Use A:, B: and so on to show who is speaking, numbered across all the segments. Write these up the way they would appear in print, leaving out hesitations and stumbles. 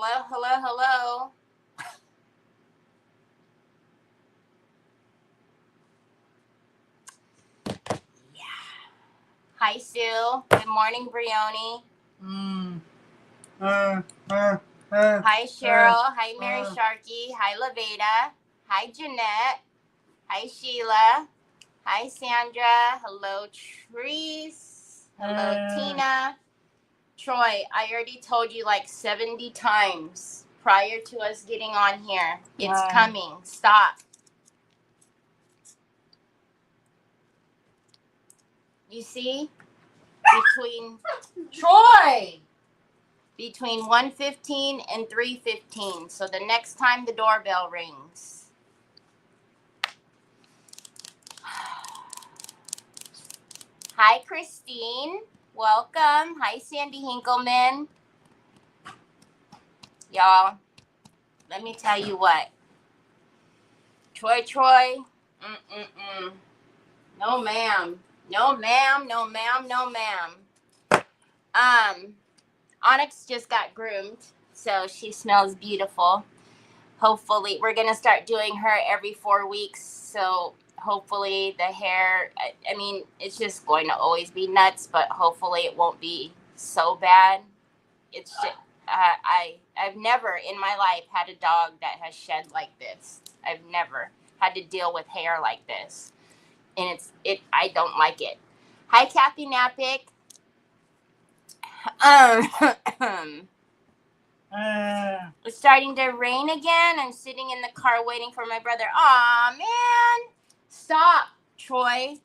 A: Hello, hello, hello. Hi, Sue. Good morning, Brioni. Hi, Cheryl. Hi, Mary Sharkey. Hi, Laveda. Hi, Jeanette. Hi, Sheila. Hi, Sandra. Hello, Treese. Hello, Tina. Troy, I already told you like 70 times prior to us getting on here. It's coming. Stop. You see? Between 1:15 and 3:15. So the next time the doorbell rings. Hi, Christine. Welcome. Hi, Sandy Hinkleman. Y'all, let me tell you what. Troy. No, ma'am. No, ma'am. No, ma'am. No, ma'am. Onyx just got groomed, so she smells beautiful. Hopefully, we're going to start doing her every 4 weeks, so hopefully the hair, I mean, it's just going to always be nuts, but hopefully it won't be so bad. It's just, I've never in my life had a dog that has shed like this. I've never had to deal with hair like this, and I don't like it. Hi, Kathy Napick. It's starting to rain again. I'm sitting in the car waiting for my brother. Aw, man. Stop, Troy.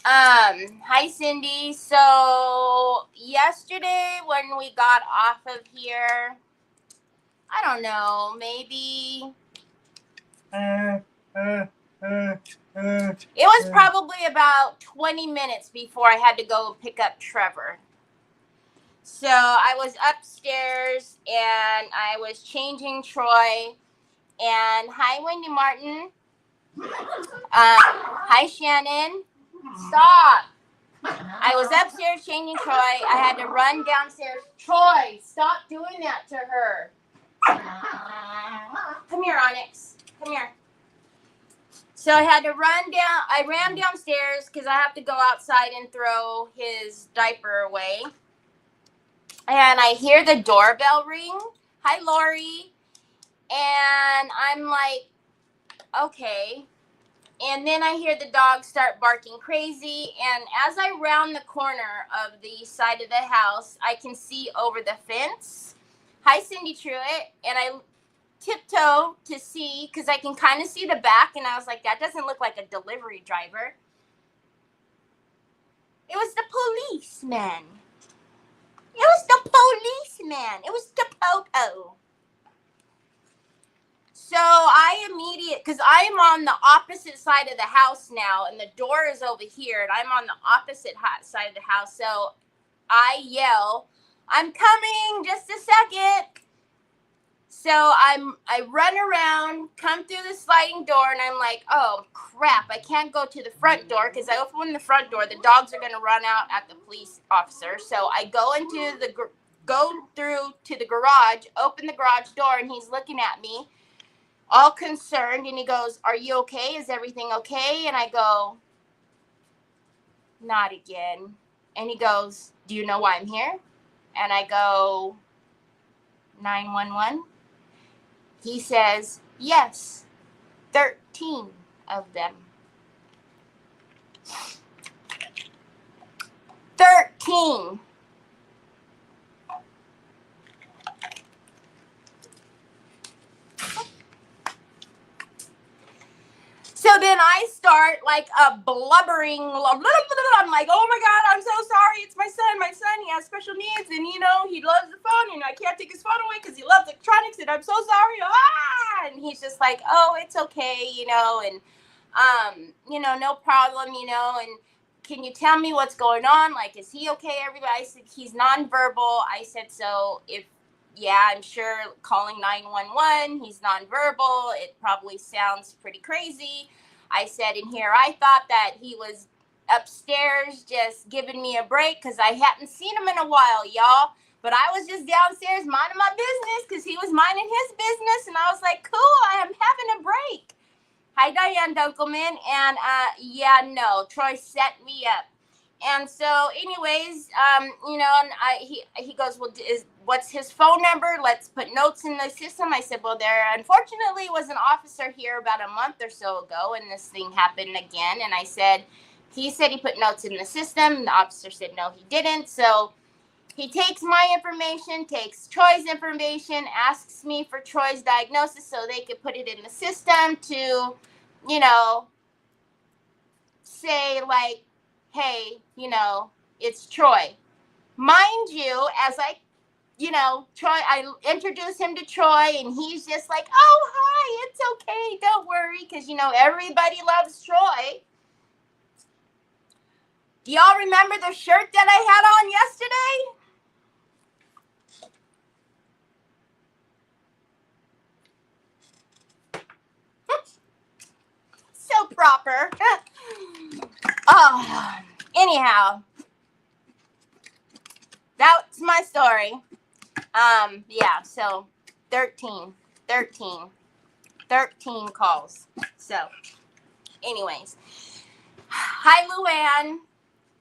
A: Hi, Cindy. So yesterday when we got off of here, I don't know, maybe it was probably about 20 minutes before I had to go pick up Trevor. So I was upstairs and I was changing Troy. And hi, Wendy Martin. Hi, Shannon. Stop. I was upstairs changing Troy. I had to run downstairs. Troy, stop doing that to her. Come here, Onyx. Come here. So I had to run down. I ran downstairs because I have to go outside and throw his diaper away. And I hear the doorbell ring. Hi, Lori. And I'm like, okay. And then I hear the dog start barking crazy. And as I round the corner of the side of the house, I can see over the fence. Hi, Cindy Truitt. And I tiptoe to see, because I can kind of see the back. And I was like, that doesn't look like a delivery driver. It was the policeman. It was the policeman. It was the Popo. So because I am on the opposite side of the house now, and the door is over here, and I'm on the opposite side of the house. So I yell, I'm coming, just a second. So I run around, come through the sliding door, and I'm like, oh, crap, I can't go to the front door, because I open the front door, the dogs are going to run out at the police officer. So I go through to the garage, open the garage door, and he's looking at me, all concerned, and he goes, are you okay? Is everything okay? And I go, not again. And he goes, do you know why I'm here? And I go, 911. He says, yes, 13 of them. 13. So then I start like a blubbering, I'm like, oh my God, I'm so sorry. It's my son. He has special needs, and he loves the phone, and I can't take his phone away because he loves electronics, and I'm so sorry. And he's just like, oh, it's okay, and no problem, and can you tell me what's going on? Like, is he okay? Everybody, I said, he's nonverbal. I said, so I'm sure calling 911, he's nonverbal. It probably sounds pretty crazy. I said, in here, I thought that he was upstairs just giving me a break because I hadn't seen him in a while, y'all. But I was just downstairs minding my business because he was minding his business. And I was like, cool, I am having a break. Hi, Diane Dunkelman. And yeah, no, Troy set me up. And so, anyways, you know, and he goes, well, what's his phone number? Let's put notes in the system. I said, well, there unfortunately was an officer here about a month or so ago, and this thing happened again. And I said, he said he put notes in the system. The officer said, no, he didn't. So he takes my information, takes Troy's information, asks me for Troy's diagnosis so they could put it in the system to, you know, say like, hey, you know, it's Troy. Mind you, as I, you know, Troy, I introduce him to Troy and he's just like, oh, hi, it's okay, don't worry, because, you know, everybody loves Troy. Do y'all remember the shirt that I had on yesterday? So proper. Oh, anyhow, that's my story. Yeah, so 13 calls. So, anyways, hi, Luann.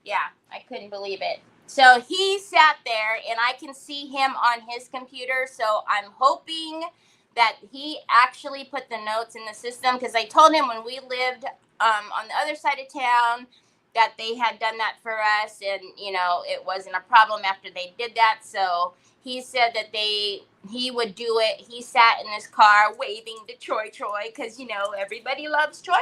A: Yeah, I couldn't believe it. So he sat there, and I can see him on his computer. So I'm hoping that he actually put the notes in the system, because I told him when we lived on the other side of town that they had done that for us, and you know it wasn't a problem after they did that. So he said that he would do it. He sat in his car waving to Troy, because you know everybody loves Troy.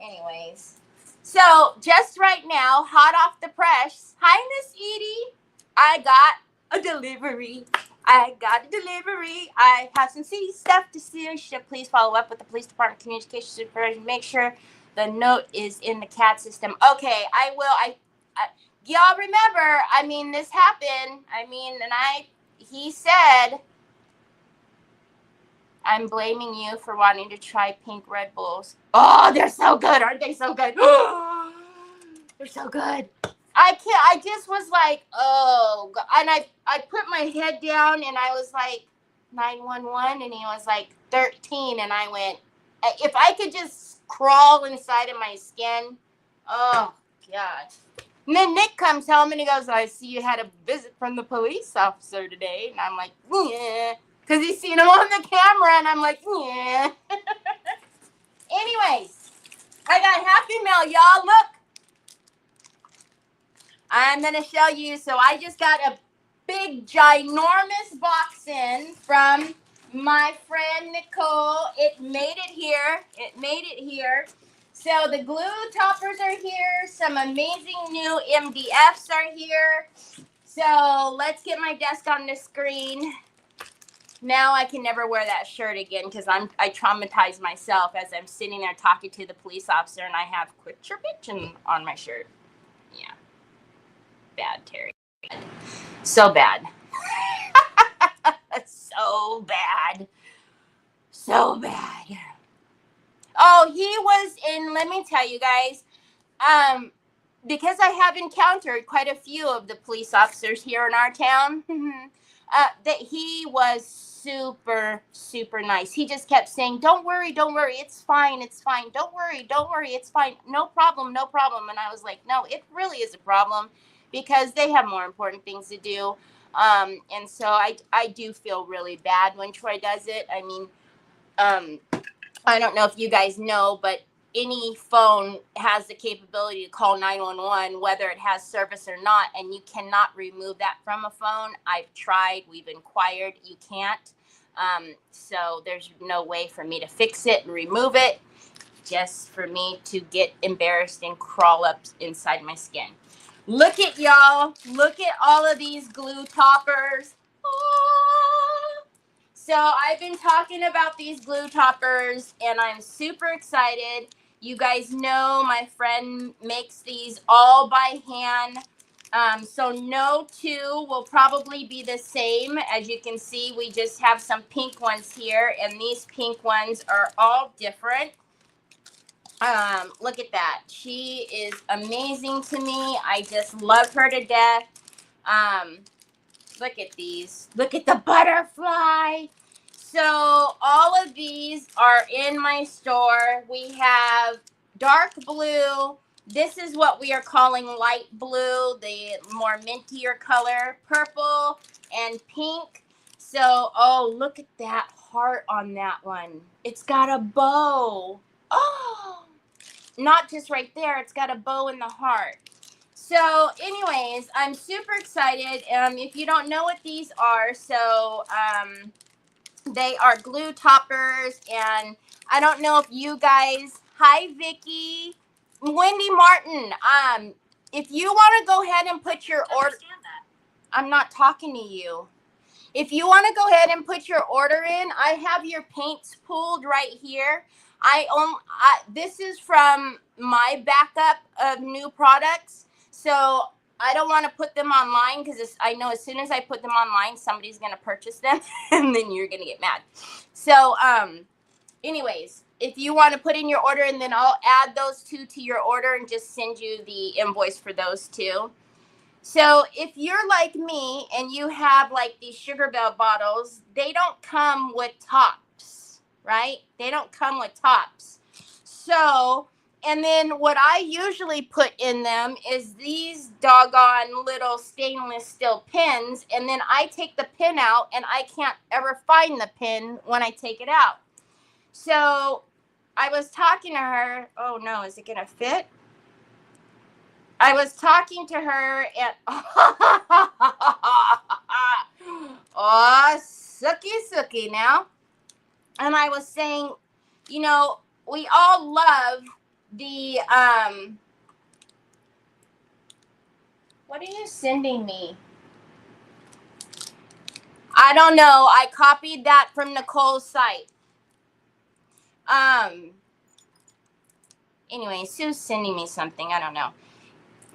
A: Anyways. So, just right now, hot off the press. Hi, Miss Edie. I got a delivery. I have some city stuff to see. Please follow up with the police department communication supervisor. Make sure the note is in the CAD system. Okay, I will. Y'all remember, I mean, this happened. I mean, he said, I'm blaming you for wanting to try pink Red Bulls. Oh, they're so good. Aren't they so good? They're so good. I just was like, oh, God. And I put my head down and I was like, 911. And he was like, 13. And I went, if I could just crawl inside of my skin. Oh, God. And then Nick comes home and he goes, I see you had a visit from the police officer today. And I'm like, yeah. Because he's seen him on the camera, and I'm like, yeah. Anyways, I got Happy Mail, y'all. Look. I'm going to show you. So I just got a big, ginormous box in from my friend Nicole. It made it here. So the glue toppers are here. Some amazing new MDFs are here. So let's get my desk on the screen. Now I can never wear that shirt again because I traumatized myself as I'm sitting there talking to the police officer and I have quit your bitching on my shirt. Yeah. Bad, Terry. So bad. So bad. So bad. Oh, he was in, let me tell you guys, because I have encountered quite a few of the police officers here in our town, that he was super, super nice. He just kept saying, don't worry, it's fine, don't worry, it's fine, no problem. And I was like, no, it really is a problem because they have more important things to do. And so I do feel really bad when Troy does it. I mean, I don't know if you guys know, but any phone has the capability to call 911, whether it has service or not, and you cannot remove that from a phone. I've tried, we've inquired, you can't. So there's no way for me to fix it and remove it, just for me to get embarrassed and crawl up inside my skin. Look at y'all. Look at all of these glue toppers. Oh. So I've been talking about these glue toppers and I'm super excited. You guys know my friend makes these all by hand. So no two will probably be the same. As you can see, we just have some pink ones here and these pink ones are all different. Look at that. She is amazing to me. I just love her to death. Look at these. Look at the butterfly. So all of these are in my store. We have dark blue. This is what we are calling light blue, the more mintier color, purple and pink. So, oh, look at that heart on that one. It's got a bow. Oh, not just right there. It's got a bow in the heart. So anyways, I'm super excited. If you don't know what these are, so they are glue toppers, and I don't know if you guys, hi Vicky, Wendy Martin, if you want to go ahead and put your order, I'm not talking to you. If you want to go ahead and put your order in, I have your paints pooled right here. This is from my backup of new products. So I don't want to put them online because I know as soon as I put them online, somebody's going to purchase them and then you're going to get mad. So anyways, if you want to put in your order, and then I'll add those two to your order and just send you the invoice for those two. So if you're like me and you have like these Sugar Bell bottles, they don't come with tops, right? They don't come with tops. So, and then what I usually put in them is these doggone little stainless steel pins. And then I take the pin out and I can't ever find the pin when I take it out. So I was talking to her. Oh no, is it going to fit? I was talking to her and oh, sucky now. And I was saying, you know, we all love the what are you sending me? I don't know. I copied that from Nicole's site. Anyway, Sue's sending me something. I don't know.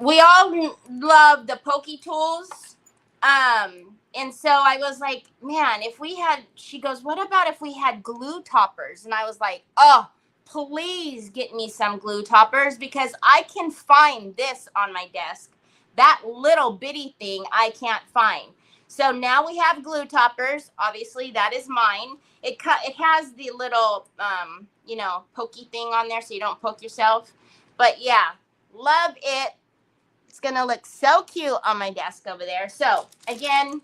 A: We all love the pokey tools. And so I was like, man, if we had, she goes, what about if we had glue toppers? And I was like, oh, please get me some glue toppers, because I can find this on my desk. That little bitty thing I can't find. So now we have glue toppers. Obviously, that is mine. It has the little, you know, pokey thing on there so you don't poke yourself. But yeah, love it. It's going to look so cute on my desk over there. So, again,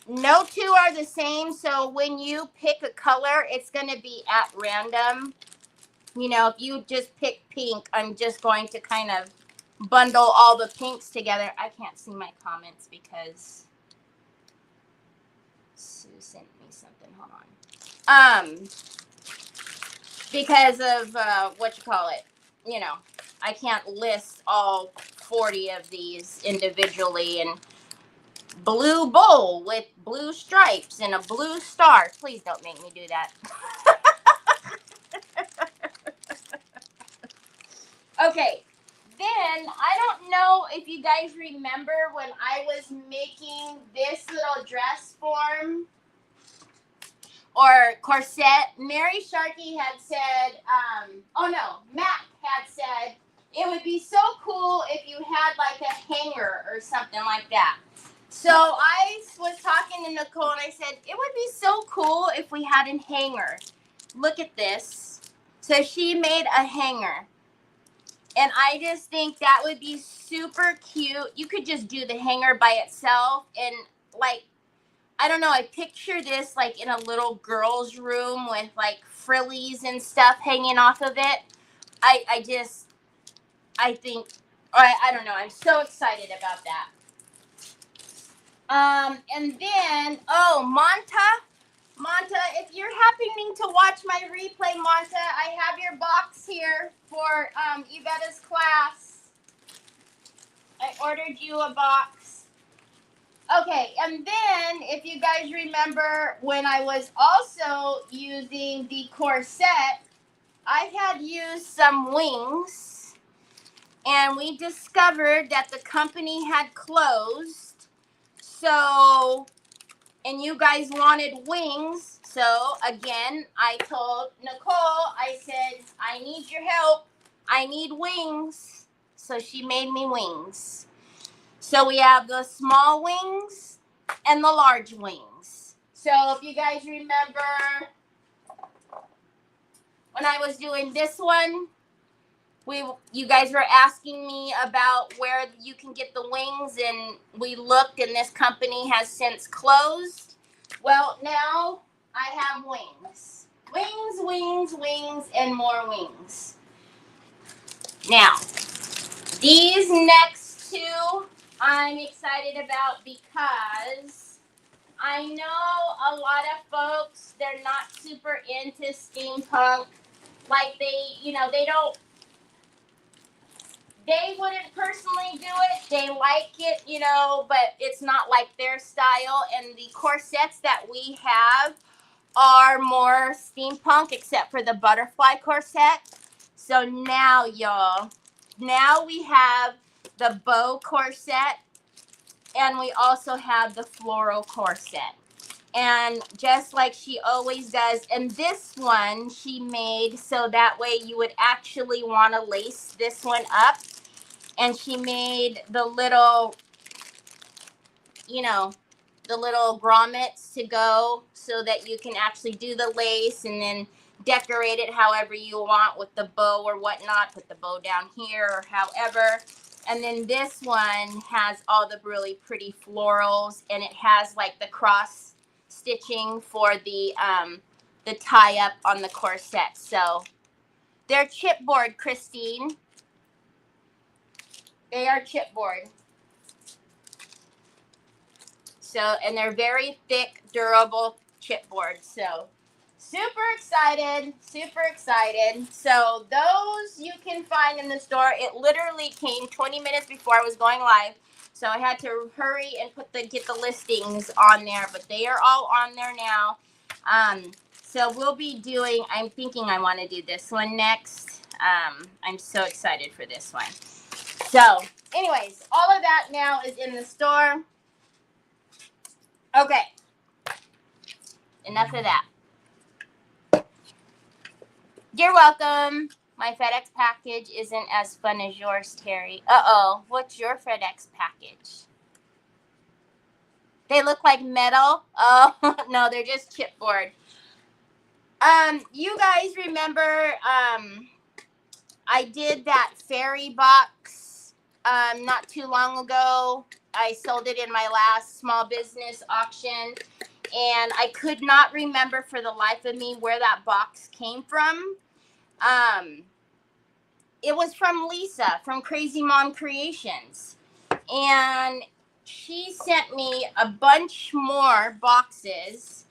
A: no two are the same. So, when you pick a color, it's going to be at random. You know, if you just pick pink, I'm just going to kind of bundle all the pinks together. I can't see my comments because Sue sent me something. Hold on. Because of, what you call it, you know, I can't list all 40 of these individually. And blue bowl with blue stripes and a blue star. Please don't make me do that. Okay. Then, I don't know if you guys remember when I was making this little dress form or corset. Mary Sharkey had said, oh no, Matt had said, it would be so cool if you had like a hanger or something like that. So I was talking to Nicole and I said, it would be so cool if we had a hanger. Look at this. So she made a hanger. And I just think that would be super cute. You could just do the hanger by itself. And like, I don't know, I picture this like in a little girl's room with like frillies and stuff hanging off of it. I think, I don't know, I'm so excited about that. And then, oh, Monta, if you're happening to watch my replay, Monta, I have your box here for Yvetta's class. I ordered you a box. Okay, and then if you guys remember when I was also using the corset, I had used some wings, and we discovered that the company had closed. So, and you guys wanted wings. So, again, I told Nicole, I said, I need your help. I need wings. So she made me wings. So we have the small wings and the large wings. So if you guys remember when I was doing this one, you guys were asking me about where you can get the wings, and we looked, and this company has since closed. Well, now I have wings. Wings, wings, wings, and more wings. Now, these next two I'm excited about because I know a lot of folks, they're not super into steampunk. Like they wouldn't personally do it. They like it, but it's not like their style. And the corsets that we have are more steampunk, except for the butterfly corset. So now, y'all, now we have the bow corset, and we also have the floral corset. And just like she always does, and this one she made so that way you would actually want to lace this one up. And she made the little, the little grommets to go so that you can actually do the lace and then decorate it however you want with the bow or whatnot. Put the bow down here or however. And then this one has all the really pretty florals, and it has like the cross stitching for the tie up on the corset. So they're chipboard, Christine. They are chipboard. So, and they're very thick, durable chipboard. So, super excited, super excited. So, those you can find in the store. It literally came 20 minutes before I was going live. So, I had to hurry and get the listings on there, but they are all on there now. So, we'll be doing, I'm thinking I want to do this one next. I'm so excited for this one. So, anyways, all of that now is in the store. Okay, enough of that. You're welcome. My FedEx package isn't as fun as yours, Terry. Uh-oh, what's your FedEx package? They look like metal? Oh, no, they're just chipboard. You guys remember, I did that fairy box, not too long ago. I sold it in my last small business auction. And I could not remember for the life of me where that box came from. It was from Lisa from Crazy Mom Creations. And she sent me a bunch more boxes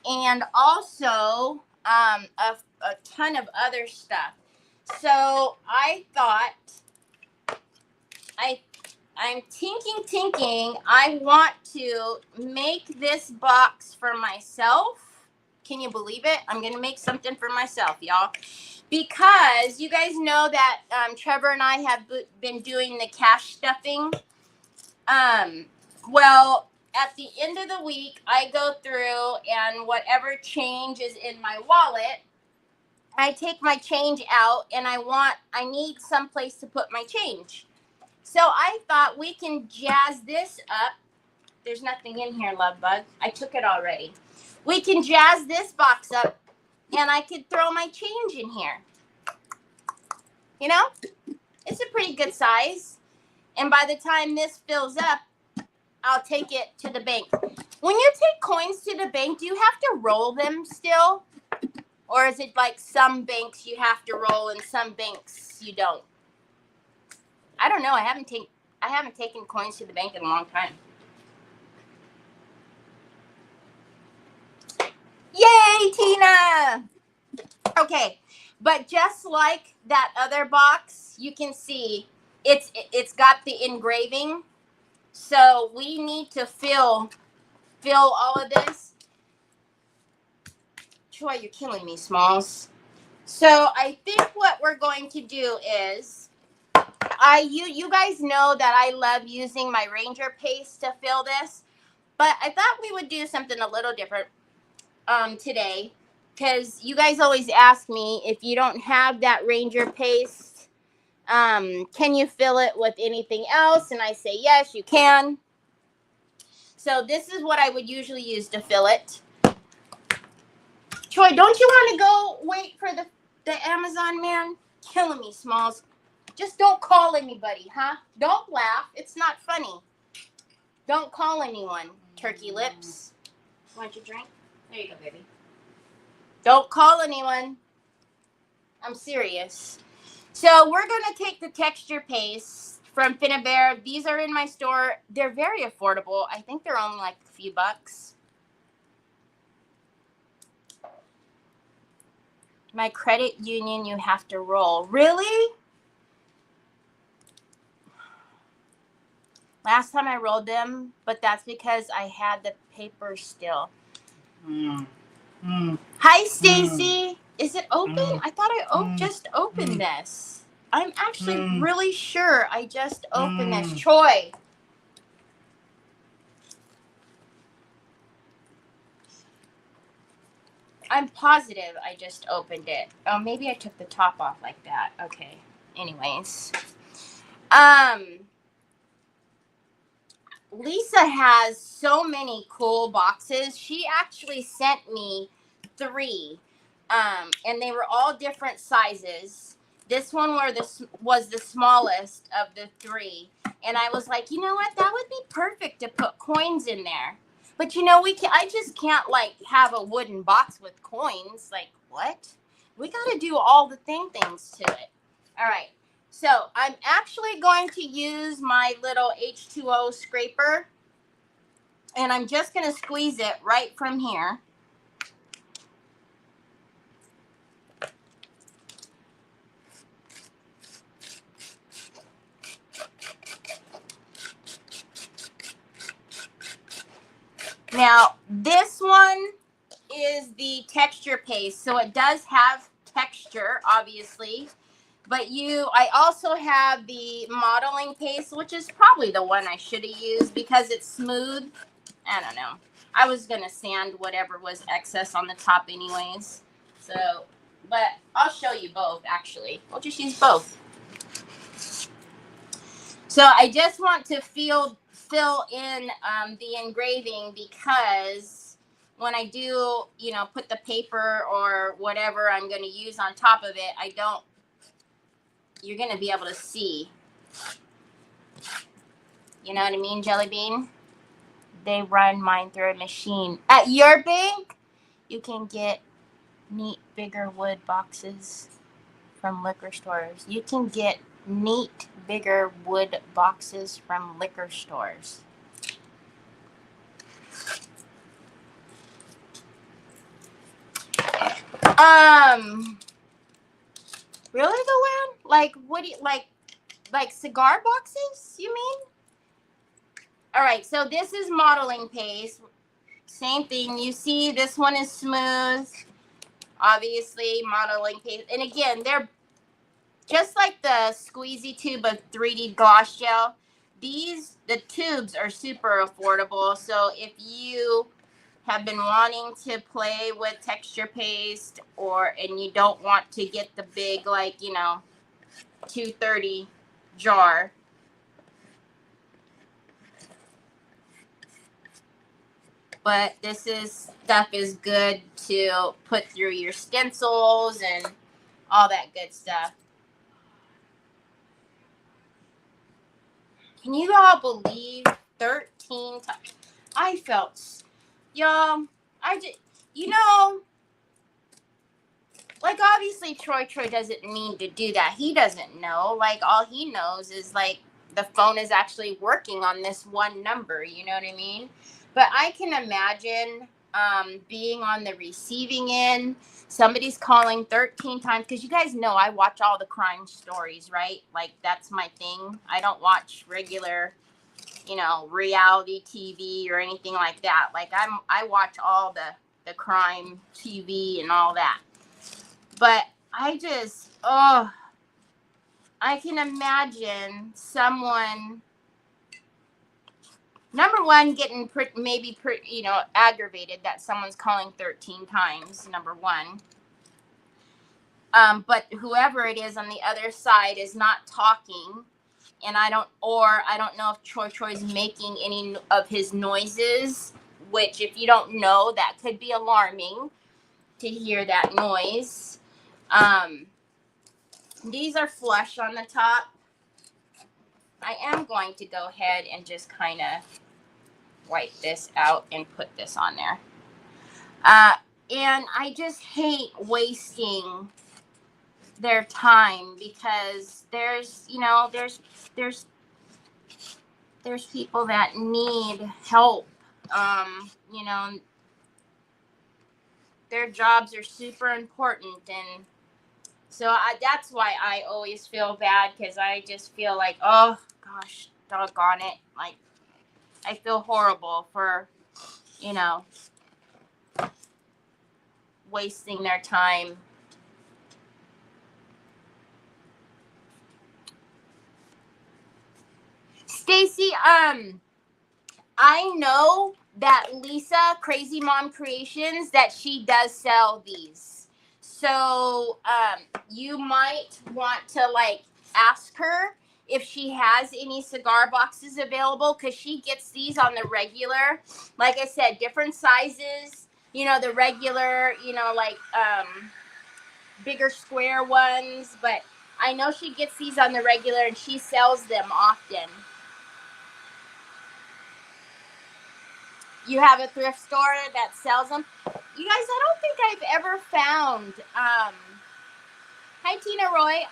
A: and also a ton of other stuff. So I thought, I'm thinking, I want to make this box for myself. Can you believe it? I'm going to make something for myself, y'all. Because you guys know that Trevor and I have been doing the cash stuffing. Well, at the end of the week, I go through and whatever change is in my wallet, I take my change out and I need some place to put my change. So I thought we can jazz this up. There's nothing in here, love bug. I took it already. We can jazz this box up and I could throw my change in here. You know, it's a pretty good size. And by the time this fills up, I'll take it to the bank. When you take coins to the bank, do you have to roll them still? Or is it like some banks you have to roll and some banks you don't? I don't know. I haven't taken coins to the bank in a long time. Yay, Tina! Okay, but just like that other box, you can see it's got the engraving. So we need to fill all of this. Troy, you're killing me, Smalls. So I think what we're going to do is, you guys know that I love using my Ranger paste to fill this, but I thought we would do something a little different today, because you guys always ask me if you don't have that Ranger paste, Can you fill it with anything else? And I say, yes, you can. So this is what I would usually use to fill it. Troy, don't you want to go wait for the Amazon man? Killing me, Smalls. Just don't call anybody, huh? Don't laugh. It's not funny. Don't call anyone, turkey lips. Want your drink? There you go, baby. Don't call anyone. I'm serious. So we're going to take the texture paste from Finnabair. These are in my store. They're very affordable. I think they're only like a few bucks. My credit union, you have to roll. Really? Last time I rolled them, but that's because I had the paper still. Hi, Stacy. Is it open? I thought I just opened this. I'm actually really sure I just opened this. Troy. I'm positive I just opened it. Oh, maybe I took the top off like that. Okay. Anyways. Lisa has so many cool boxes. She actually sent me 3. And they were all different sizes. This one was the smallest of the 3. And I was like, you know what? That would be perfect to put coins in there. But you know, I just can't like have a wooden box with coins. Like, what? We got to do all the things to it. All right. So I'm actually going to use my little H2O scraper. And I'm just going to squeeze it right from here. Now, this one is the texture paste. So it does have texture, obviously. But I also have the modeling paste, which is probably the one I should have used because it's smooth. I don't know. I was going to sand whatever was excess on the top anyways. So, but I'll show you both, actually. We'll just use both. So I just want to fill in the engraving because when I do, put the paper or whatever I'm going to use on top of it, you're going to be able to see. You know what I mean, Jelly Bean? They run mine through a machine. At your bank, you can get neat, bigger wood boxes from liquor stores. You can get neat, bigger wood boxes from liquor stores. Really, Luann? Like, what do you, like cigar boxes, you mean? All right, so this is modeling paste. Same thing. You see, this one is smooth. Obviously, modeling paste. And again, they're just like the squeezy tube of 3D gloss gel. The tubes are super affordable. So if you have been wanting to play with texture paste and you don't want to get the big, like, $2.30 jar. But this stuff is good to put through your stencils and all that good stuff. Can you all believe 13 times? I felt, y'all, like, obviously Troy doesn't mean to do that. He doesn't know. Like, all he knows is, like, the phone is actually working on this one number. You know what I mean? But I can imagine being on the receiving end. Somebody's calling 13 times. Because you guys know I watch all the crime stories, right? Like, that's my thing. I don't watch regular, reality TV or anything like that. Like, I watch all the crime TV and all that. But I can imagine someone, number one, getting aggravated that someone's calling 13 times, number one. But whoever it is on the other side is not talking, and I don't know if Troy's making any of his noises, which if you don't know, that could be alarming to hear that noise. These are flush on the top. I am going to go ahead and just kind of wipe this out and put this on there. And I just hate wasting their time, because there's people that need help. Their jobs are super important, and so that's why I always feel bad, because I just feel like, oh gosh, doggone it, like I feel horrible for wasting their time. Stacy, I know that Lisa, Crazy Mom Creations, that she does sell these. So you might want to ask her if she has any cigar boxes available, because she gets these on the regular. Like I said, different sizes. The regular, bigger square ones. But I know she gets these on the regular, and she sells them often. You have a thrift store that sells them. You guys, I don't think I've ever found, hi Tina Roy,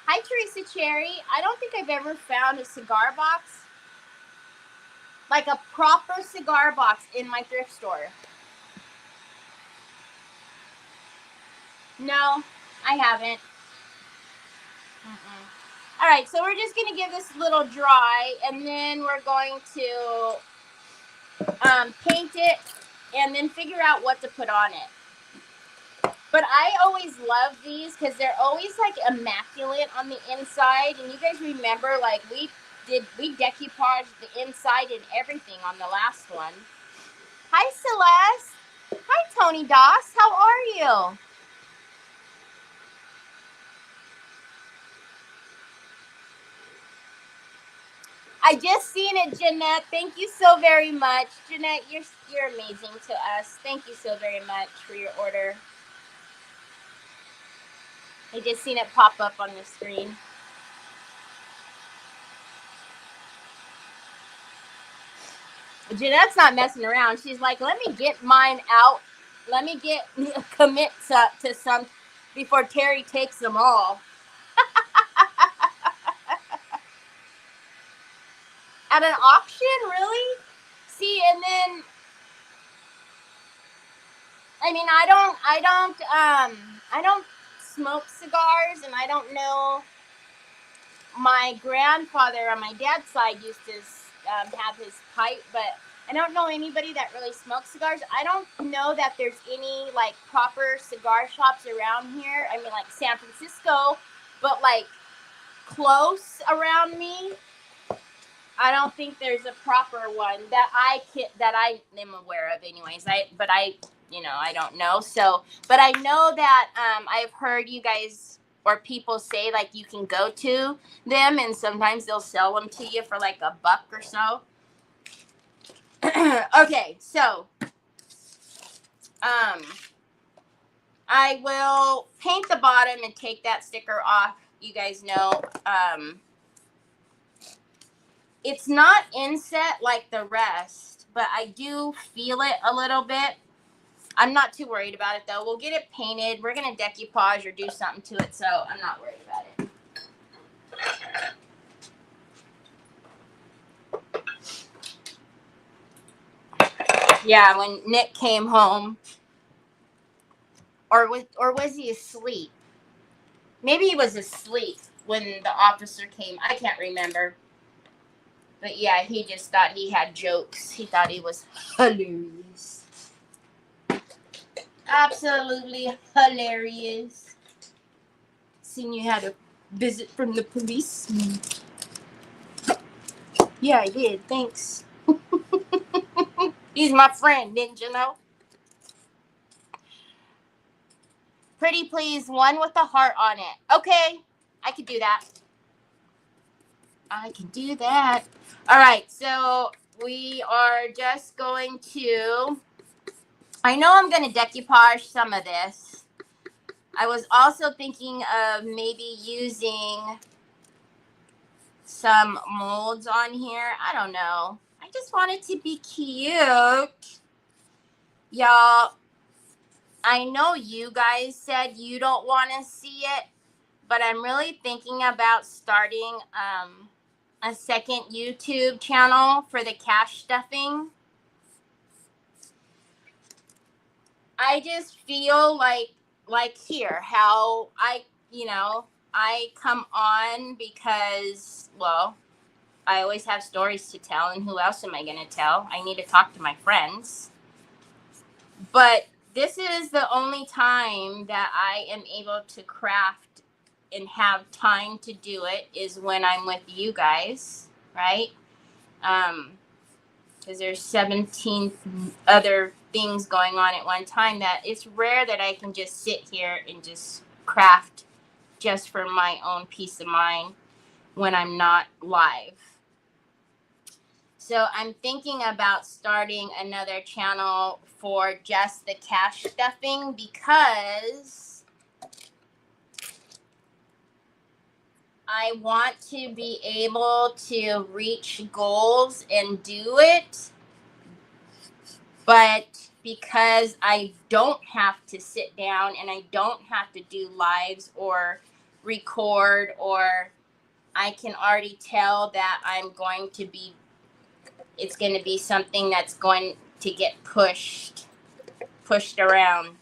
A: hi Teresa Cherry, I don't think I've ever found a cigar box, like a proper cigar box in my thrift store. No, I haven't. All right, so we're just going to give this a little dry, and then we're going to paint it, and then figure out what to put on it. But I always love these because they're always immaculate on the inside. And you guys remember, we decoupaged the inside and everything on the last one. Hi Celeste. Hi Tony Doss. How are you? I just seen it, Jeanette. Thank you so very much. Jeanette, you're amazing to us. Thank you so very much for your order. I just seen it pop up on the screen. Jeanette's not messing around. She's like, let me get mine out. Let me commit to some before Terry takes them all. At an auction, really? See, and then I mean, I don't smoke cigars, and I don't know. My grandfather on my dad's side used to have his pipe, but I don't know anybody that really smokes cigars. I don't know that there's any proper cigar shops around here. I mean, San Francisco, but close around me, I don't think there's a proper one that I am aware of. Anyways, I don't know. So, but I know that I've heard you guys or people say you can go to them, and sometimes they'll sell them to you for $1 or so. Okay, so I will paint the bottom and take that sticker off. You guys know it's not inset like the rest, but I do feel it a little bit. I'm not too worried about it though. We'll get it painted. We're going to decoupage or do something to it, so I'm not worried about it. Yeah, when Nick came home, or was he asleep? Maybe he was asleep when the officer came. I can't remember. But yeah, he just thought he had jokes. He thought he was hilarious. Absolutely hilarious. Seen you had a visit from the police. Yeah, I did. Thanks. He's my friend, didn't you know? Pretty please, one with a heart on it. Okay, I can do that. I can do that. All right, so we are just going to, I know I'm going to decoupage some of this. I was also thinking of maybe using some molds on here. I don't know. I just want it to be cute. Y'all, I know you guys said you don't want to see it, but I'm really thinking about starting a second YouTube channel for the cash stuffing. I just feel like here, how I come on because, well, I always have stories to tell, and who else am I going to tell? I need to talk to my friends. But this is the only time that I am able to craft and have time to do it is when I'm with you guys, right? Because there's 17 other things going on at one time that it's rare that I can just sit here and just craft just for my own peace of mind when I'm not live. So I'm thinking about starting another channel for just the cash stuffing because I want to be able to reach goals and do it. But because I don't have to sit down and I don't have to do lives or record, or I can already tell that it's going to be something that's going to get pushed around.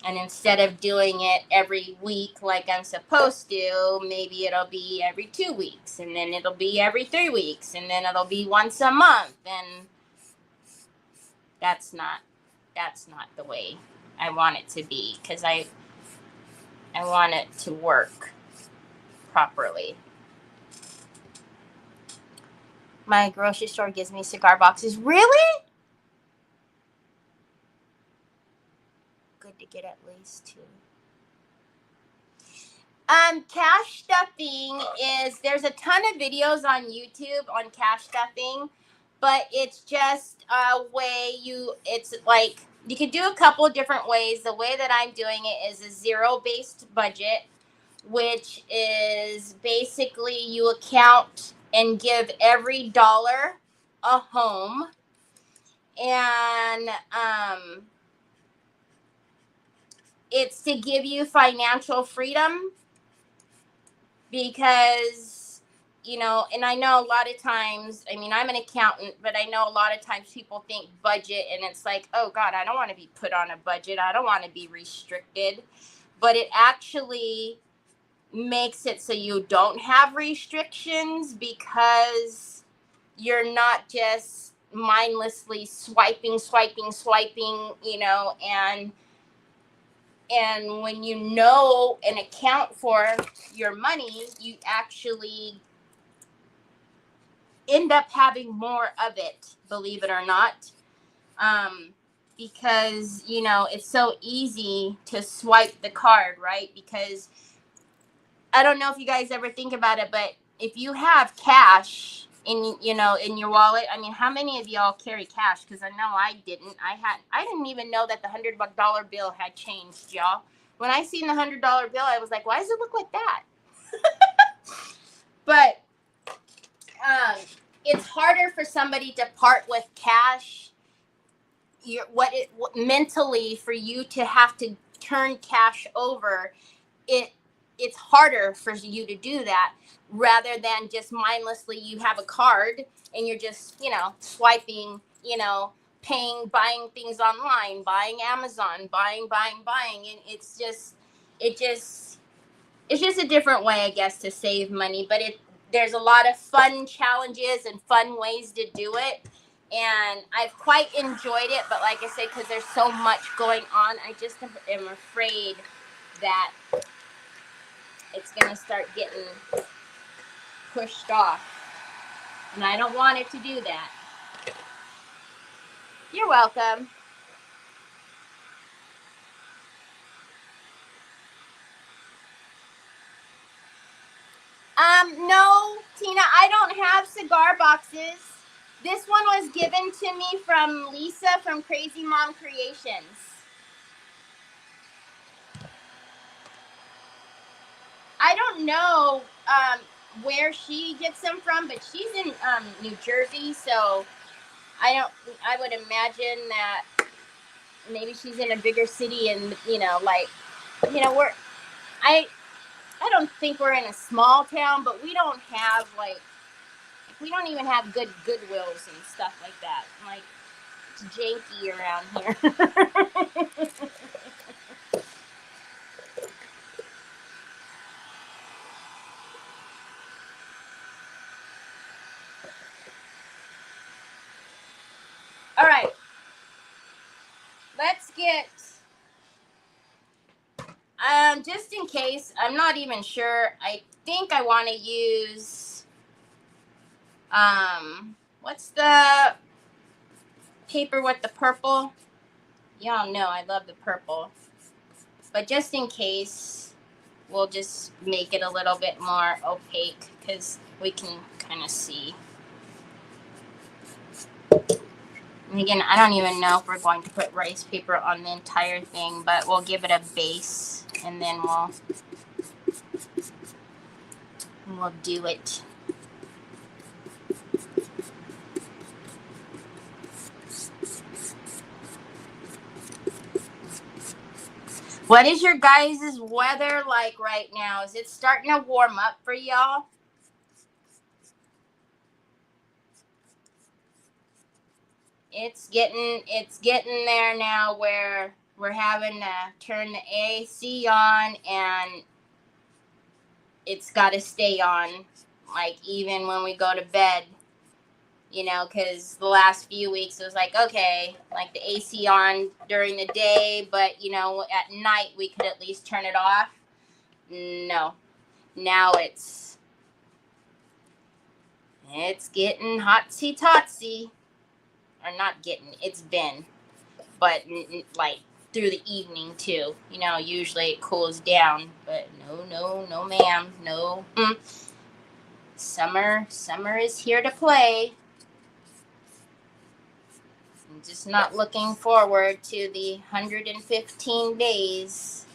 A: And instead of doing it every week like I'm supposed to, maybe it'll be every 2 weeks, and then it'll be every 3 weeks, and then it'll be once a month. And that's not the way I want it to be, because I want it to work properly. My grocery store gives me cigar boxes. Really? Good to get at least 2. Cash stuffing there's a ton of videos on YouTube on cash stuffing, but it's just a way it's like, you can do a couple different ways. The way that I'm doing it is a zero-based budget, which is basically you account and give every dollar a home. And it's to give you financial freedom, because, and I know a lot of times, I mean, I'm an accountant, but I know a lot of times people think budget and it's like, oh God, I don't want to be put on a budget. I don't want to be restricted. But it actually makes it so you don't have restrictions, because you're not just mindlessly swiping, and when you know and account for your money, you actually end up having more of it, believe it or not. Because, it's so easy to swipe the card, right? Because I don't know if you guys ever think about it, but if you have cash in your wallet, I mean, how many of y'all carry cash? Because I know I didn't. I didn't even know that the $100 bill had changed, y'all. When I seen the $100 bill, I was like, why does it look like that? But it's harder for somebody to part with cash. Mentally, for you to have to turn cash over, it's harder for you to do that, rather than just mindlessly you have a card and you're just swiping, paying, buying things online, buying Amazon, buying, and it's just a different way, I guess, to save money. But there's a lot of fun challenges and fun ways to do it, and I've quite enjoyed it. But like I said, because there's so much going on, I just am afraid that it's going to start getting pushed off. And I don't want it to do that. You're welcome. No, Tina, I don't have cigar boxes. This one was given to me from Lisa from Crazy Mom Creations. I don't know where she gets them from, but she's in New Jersey, so I would imagine that maybe she's in a bigger city, and I I don't think we're in a small town, but we don't have we don't even have good Goodwills and stuff like that. Like, it's janky around here. All right, let's get just in case, I'm not even sure. I think I want to use what's the paper with the purple? Y'all know I love the purple. But just in case, we'll just make it a little bit more opaque because we can kind of see. And again, I don't even know if we're going to put rice paper on the entire thing, but we'll give it a base and then we'll do it. What is your guys' weather like right now? Is it starting to warm up for y'all? It's getting there now where we're having to turn the AC on, and it's got to stay on, like, even when we go to bed, because the last few weeks it was like, okay, like the AC on during the day, but at night we could at least turn it off. No, now it's getting hotsy totsy, or not getting, it's been, but like through the evening too. Usually it cools down, but no, ma'am, no. Summer is here to play. I'm just not looking forward to the 115 days.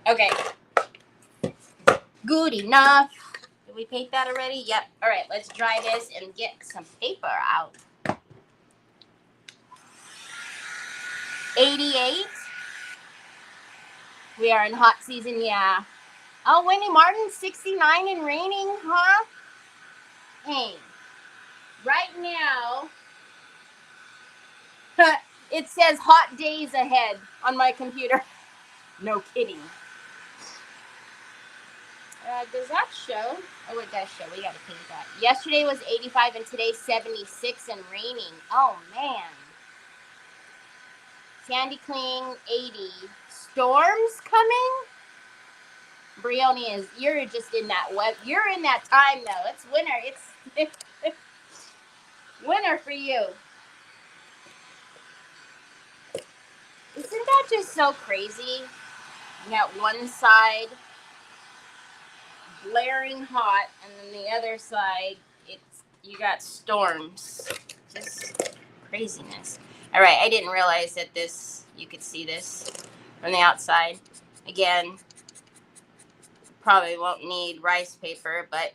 A: Okay. Good enough. Did we paint that already? Yep. All right, let's dry this and get some paper out. 88. We are in hot season, yeah. Oh, Wendy Martin, 69 and raining, huh? Hey, right now, it says hot days ahead on my computer. No kidding. Does that show? Oh, it does show. We gotta paint that. Yesterday was 85 and today's 76 and raining. Oh, man. Sandy Cling, 80. Storms coming? Brioni you're just in that you're in that time, though. It's winter. It's winter for you. Isn't that just so crazy? You got one side blaring hot, and then the other side, you got storms. Just craziness. All right, I didn't realize that you could see this from the outside. Again, probably won't need rice paper, but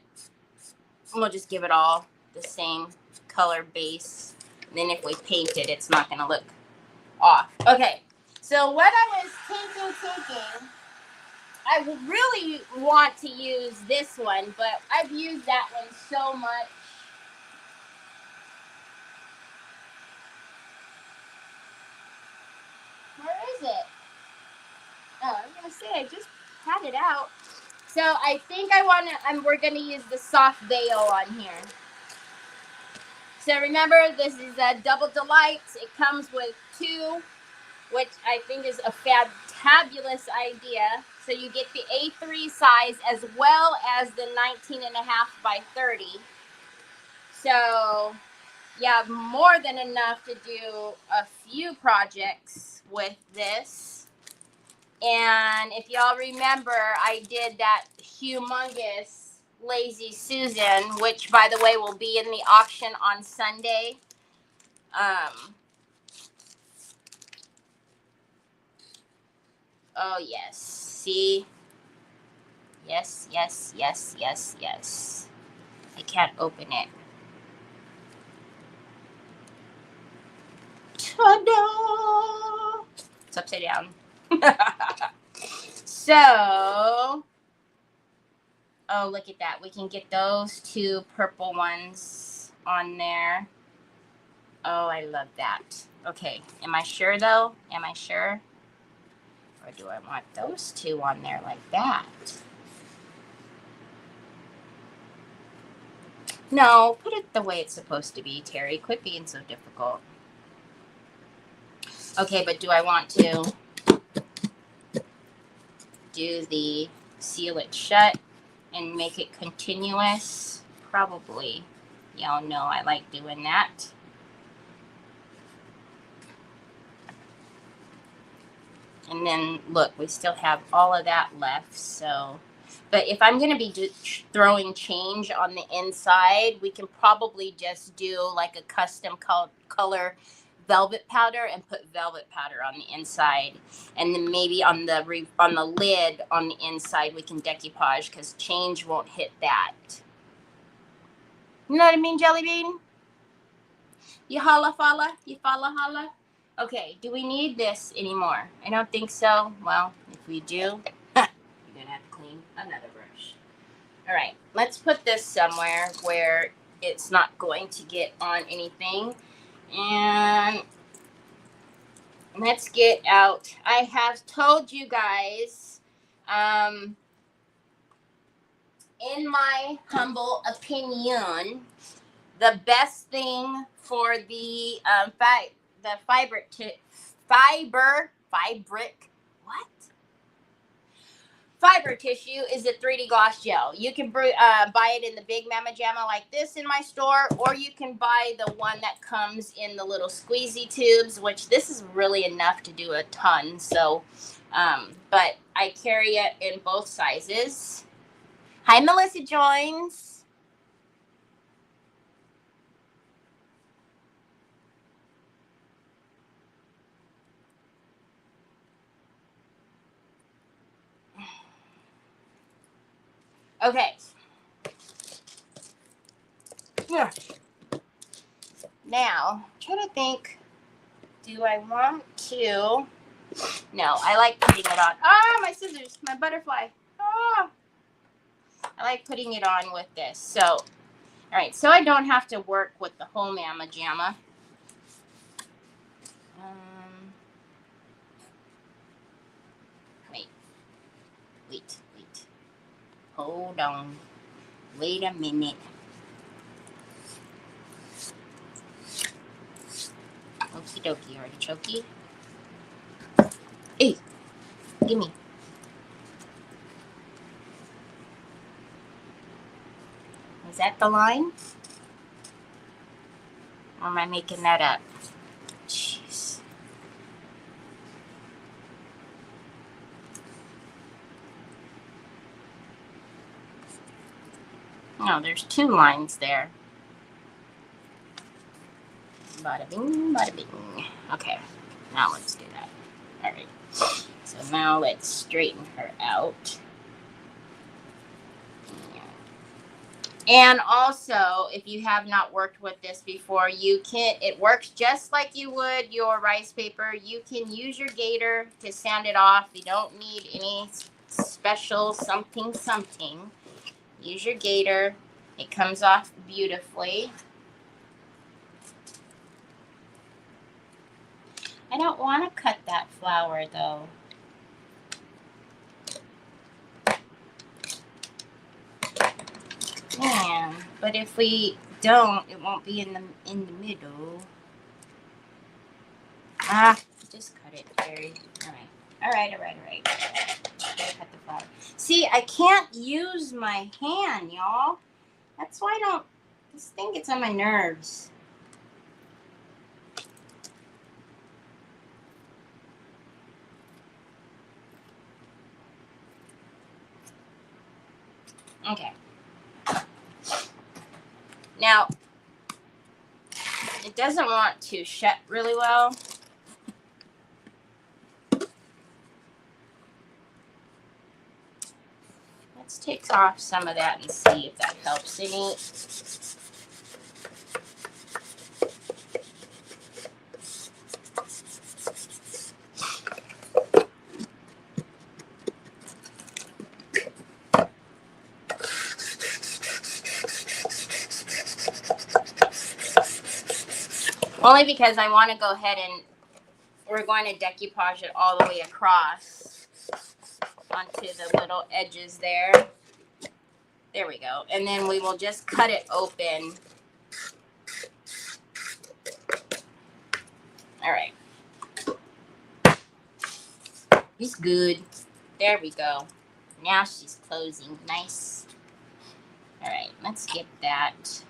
A: we'll just give it all the same color base. And then if we paint it, it's not going to look off. Okay, so what I was thinking, I really want to use this one, but I've used that one so much. Where is it? Oh, I was going to say, I just had it out. So I think we're going to use the soft veil on here. So remember, this is a Double Delight. It comes with 2, which I think is a fabulous idea. So you get the A3 size as well as the 19.5 by 30. So you have more than enough to do a few projects with this. And if y'all remember, I did that humongous Lazy Susan, which, by the way, will be in the auction on Sunday. Oh, yes. See? Yes, yes, yes, yes, yes. I can't open it. Ta-da! It's upside down. So, oh, look at that. We can get those two purple ones on there. Oh, I love that. Okay, am I sure though? Am I sure? Or do I want those two on there like that? No, put it the way it's supposed to be, Terry. Quit being so difficult. Okay, but do I want to do the seal it shut and make it continuous? Probably. Y'all know I like doing that. And then, look, we still have all of that left, so... But if I'm going to be throwing change on the inside, we can probably just do like a custom color velvet powder and put velvet powder on the inside. And then maybe on the lid on the inside, we can decoupage because change won't hit that. You know what I mean, Jelly Bean? You falla? You holla? Okay, do we need this anymore? I don't think so. Well, if we do, you're going to have to clean another brush. All right, let's put this somewhere where it's not going to get on anything. And let's get out. I have told you guys, in my humble opinion, the best thing for the fiber tissue is a 3D gloss gel. You can buy it in the big Mama Jamma like this in my store, or you can buy the one that comes in the little squeezy tubes, which this is really enough to do a ton. So, but I carry it in both sizes. Hi, Melissa joins. Okay. Yeah. Now, I'm trying to think, do I want to? No, I like putting it on. Ah, my scissors, my butterfly. Ah. I like putting it on with this. So, all right, so I don't have to work with the whole Mama Jamma. Wait. Hold on. Wait a minute. Okie dokie, artichoke. Hey, gimme. Is that the line? Or am I making that up? Jeez. No, there's two lines there. Bada bing, bada bing. Okay, now let's do that. All right. So now let's straighten her out. And also, if you have not worked with this before, it works just like you would your rice paper. You can use your gator to sand it off. You don't need any special something. Use your gator. It comes off beautifully. I don't want to cut that flower though. Man, but if we don't, it won't be in the middle. Ah, just cut it, Terry. All right. Cut the flower. See, I can't use my hand, y'all. That's why this thing gets on my nerves. Okay. Now, it doesn't want to shut really well. Let's take off some of that and see if that helps any. Only because I want to go ahead and we're going to decoupage it all the way across onto the little edges there. There we go. And then we will just cut it open. All right. He's good. There we go. Now she's closing. Nice. All right. Let's get that.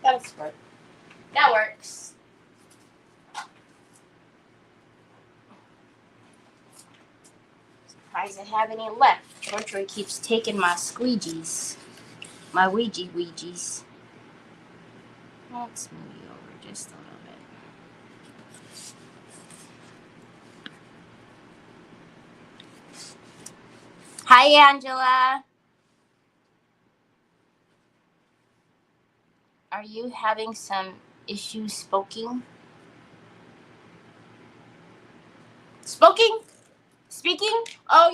A: That's good. That works. Surprised I have any left. Troy keeps taking my squeegees. My Ouija's. Let's move you over just a little bit. Hi, Angela. Are you having some issues speaking? Speaking? Oh,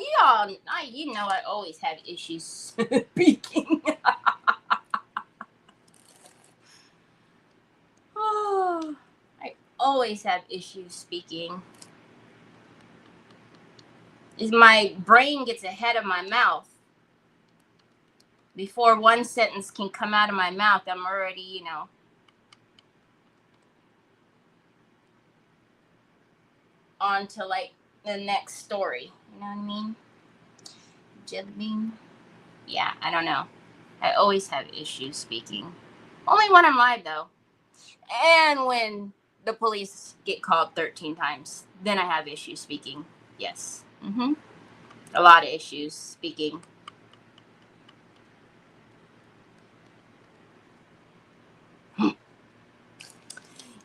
A: you know I always have issues speaking. Oh, I always have issues speaking. My brain gets ahead of my mouth. Before one sentence can come out of my mouth, I'm already, on to like the next story. You know what I mean? Jelly bean. Yeah, I don't know. I always have issues speaking. Only when I'm live, though. And when the police get called 13 times, then I have issues speaking. Yes. A lot of issues speaking.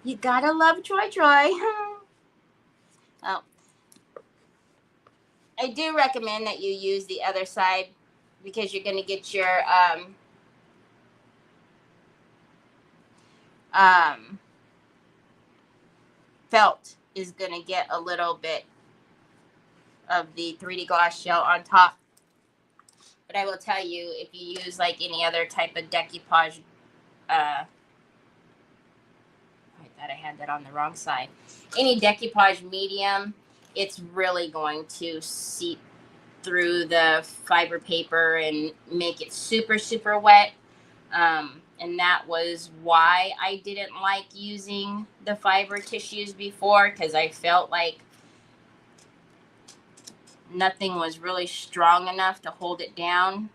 A: You gotta love Troy. Well, I do recommend that you use the other side because you're going to get your felt is going to get a little bit of the 3D gloss shell on top. But I will tell you, if you use like any other type of decoupage, I thought I had that on the wrong side. Any decoupage medium, it's really going to seep through the fiber paper and make it super, super wet. And that was why I didn't like using the fiber tissues before, because I felt like nothing was really strong enough to hold it down.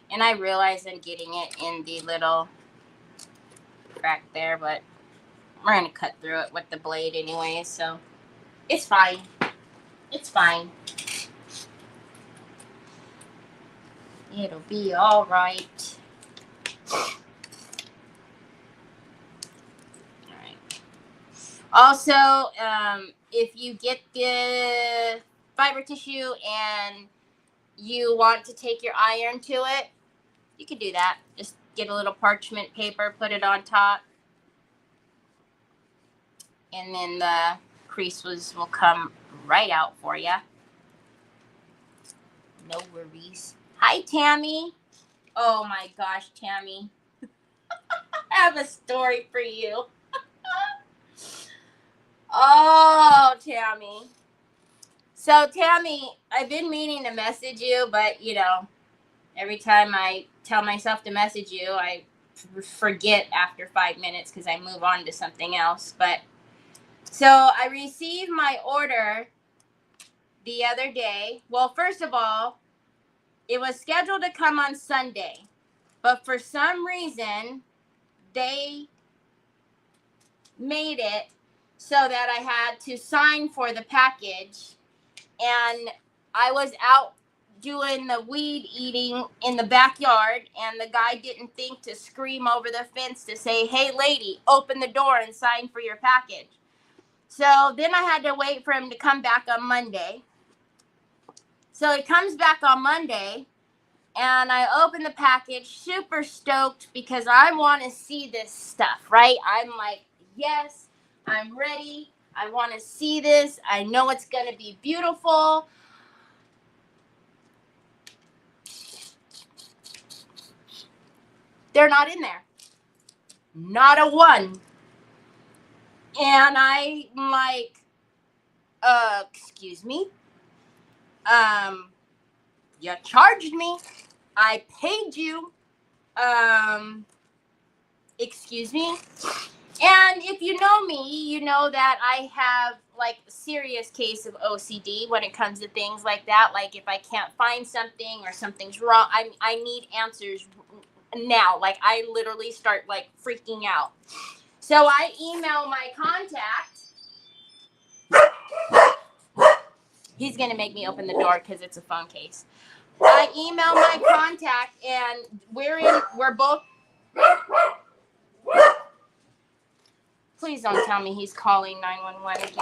A: And I realize I'm getting it in the little crack there, but we're going to cut through it with the blade anyway, so it's fine. It's fine. It'll be all right. All right. Also, if you get the fiber tissue and you want to take your iron to it, you can do that. Just get a little parchment paper, put it on top, and then the creases will come right out for you. No worries. Hi, Tammy. Oh my gosh, Tammy. I have a story for you. Oh, Tammy. So, Tammy, I've been meaning to message you, but, every time I tell myself to message you, I forget after 5 minutes because I move on to something else. But, so I received my order the other day. Well, first of all, It was scheduled to come on Sunday, but for some reason, they made it so that I had to sign for the package, and I was out doing the weed eating in the backyard, and the guy didn't think to scream over the fence to say, "Hey lady, open the door and sign for your package." So then I had to wait for him to come back on Monday. So he comes back on Monday, and I open the package, super stoked because I want to see this stuff, right? I'm like, yes, I'm ready. I want to see this. I know it's going to be beautiful. They're not in there. Not a one. And I'm like, excuse me? You charged me. I paid you. Excuse me? And if you know me, you know that I have like a serious case of OCD when it comes to things like that. Like if I can't find something or something's wrong, I need answers now. Like I literally start like freaking out. So I email my contact. He's gonna make me open the door because it's a phone case. I email my contact, and we're both. Please don't tell me he's calling 911 again.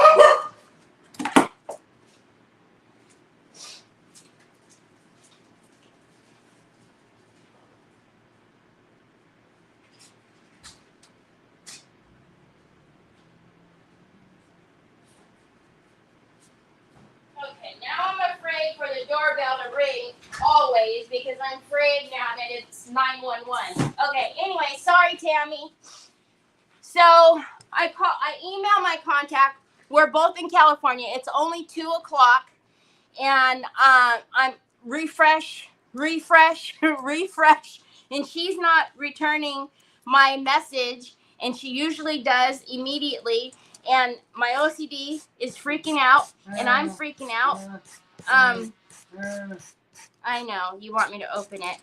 A: Okay, now I'm afraid for the doorbell to ring always because I'm afraid now that it's 911. Okay, anyway, sorry, Tammy. So I email my contact. We're both in California. It's only 2:00, and I'm refresh, and she's not returning my message, and she usually does immediately. And my OCD is freaking out, and I'm freaking out. I know you want me to open it,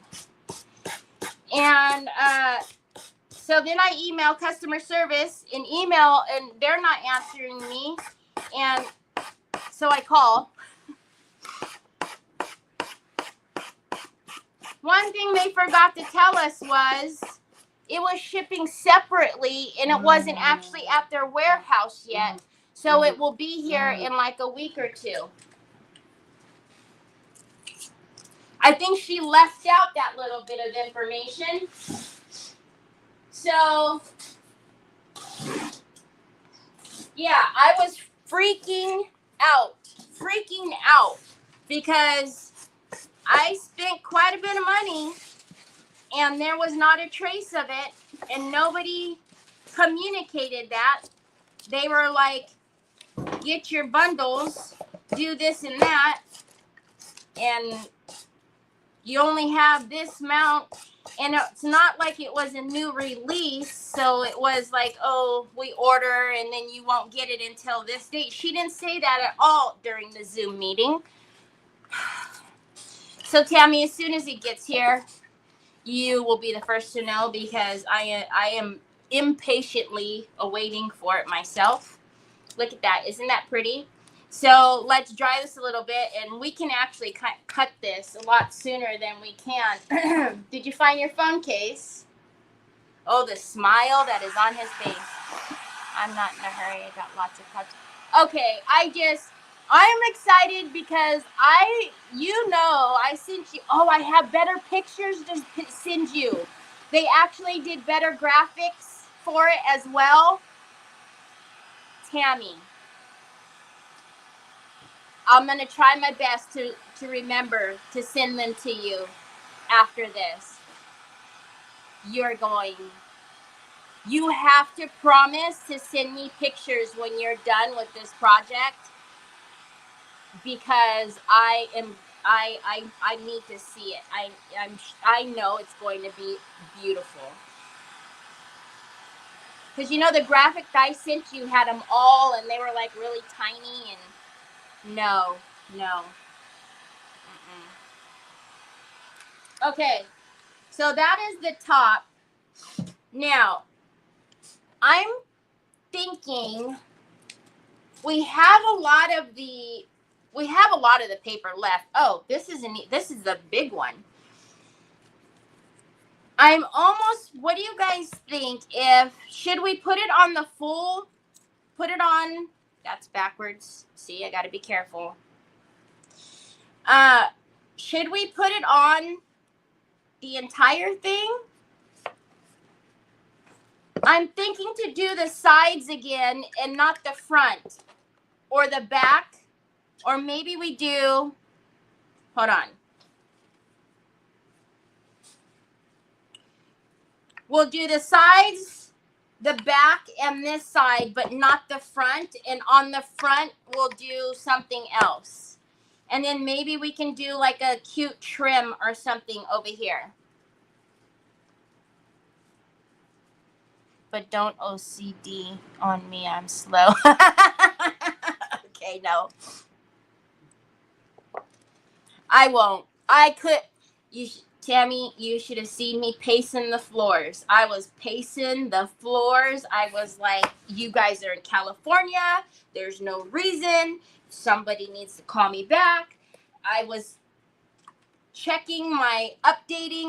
A: and so then I email customer service and they're not answering me, and so I call. One thing they forgot to tell us was it was shipping separately, and it wasn't actually at their warehouse yet. So it will be here in like a week or two. I think she left out that little bit of information. So, yeah, I was freaking out because I spent quite a bit of money, and there was not a trace of it, and nobody communicated that. They were like, get your bundles, do this and that, and you only have this amount. And it's not like it was a new release, so it was like, oh, we order and then you won't get it until this date. She didn't say that at all during the Zoom meeting. So Tammy, as soon as it gets here, you will be the first to know because I am impatiently awaiting for it myself. Look at that. Isn't that pretty? So let's dry this a little bit, and we can actually cut this a lot sooner than we can. Did you find your phone case? Oh, the smile that is on his face. I'm not in a hurry. I got lots of cups. Okay, I'm excited because I sent you. Oh, I have better pictures to send you. They actually did better graphics for it as well. Tammy, I'm going to try my best to remember to send them to you after this. You have to promise to send me pictures when you're done with this project because I need to see it. I know it's going to be beautiful. Because you know the graphic I sent you had them all, and they were like really tiny, and no. Mm-mm. Okay, so that is the top. Now, I'm thinking we have a lot of the paper left. Oh, this is the big one. I'm almost, what do you guys think? Should we put it on that's backwards. See, I got to be careful. Should we put it on the entire thing? I'm thinking to do the sides again and not the front or the back, or maybe we do, hold on. We'll do the sides, the back, and this side, but not the front. And on the front, we'll do something else. And then maybe we can do like a cute trim or something over here. But don't OCD on me. I'm slow. Okay, no. I won't. I could. Tammy, you should have seen me pacing the floors. I was pacing the floors. I was like, you guys are in California. There's no reason. Somebody needs to call me back. I was updating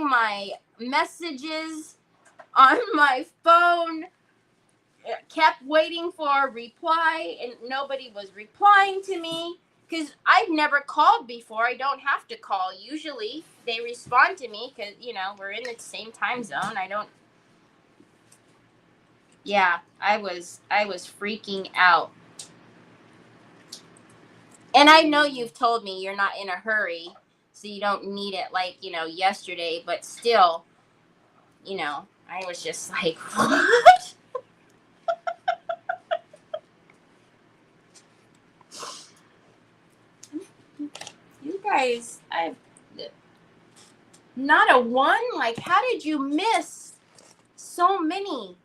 A: my messages on my phone. Kept waiting for a reply, and nobody was replying to me. Because I've never called before. I don't have to call. Usually they respond to me because, we're in the same time zone. Yeah, I was freaking out. And I know you've told me you're not in a hurry, so you don't need it like, yesterday. But still, I was just like, what? You guys, not a one? Like, how did you miss so many?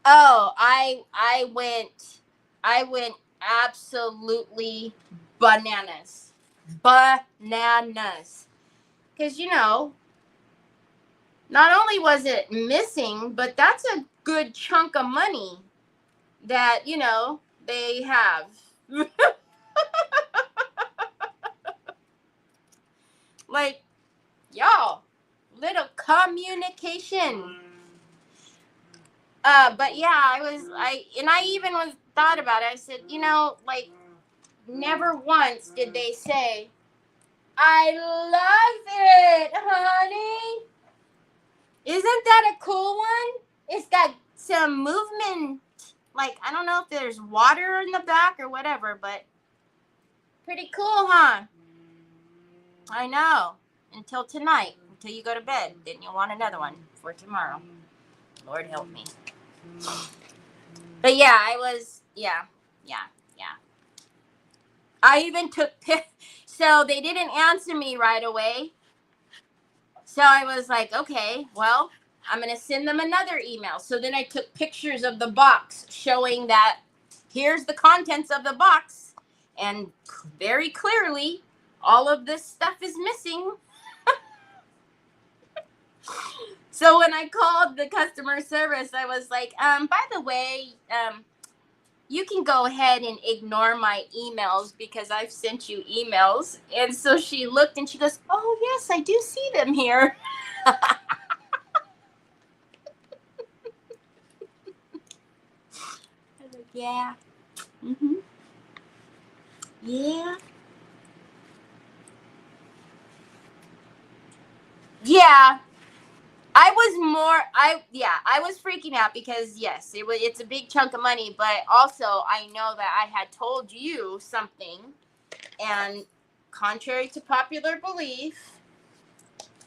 A: Oh, I went absolutely bananas. Bananas. Because, not only was it missing, but that's a good chunk of money that, they have. Like, y'all, little communication. But yeah, I even thought about it. I said, like, never once did they say, I love it, honey. Isn't that a cool one? It's got some movement. Like, I don't know if there's water in the back or whatever, but pretty cool, huh? I know. Until tonight, until you go to bed. Then you'll want another one for tomorrow. Lord help me. But yeah, yeah. I even took so they didn't answer me right away. So I was like, okay, well, I'm going to send them another email. So then I took pictures of the box showing that here's the contents of the box. And very clearly, all of this stuff is missing. So when I called the customer service, I was like, by the way, you can go ahead and ignore my emails because I've sent you emails. And so she looked and she goes, oh, yes, I do see them here. Yeah. Mm-hmm. Yeah. Yeah. I was freaking out because yes, it's a big chunk of money, but also I know that I had told you something, and contrary to popular belief,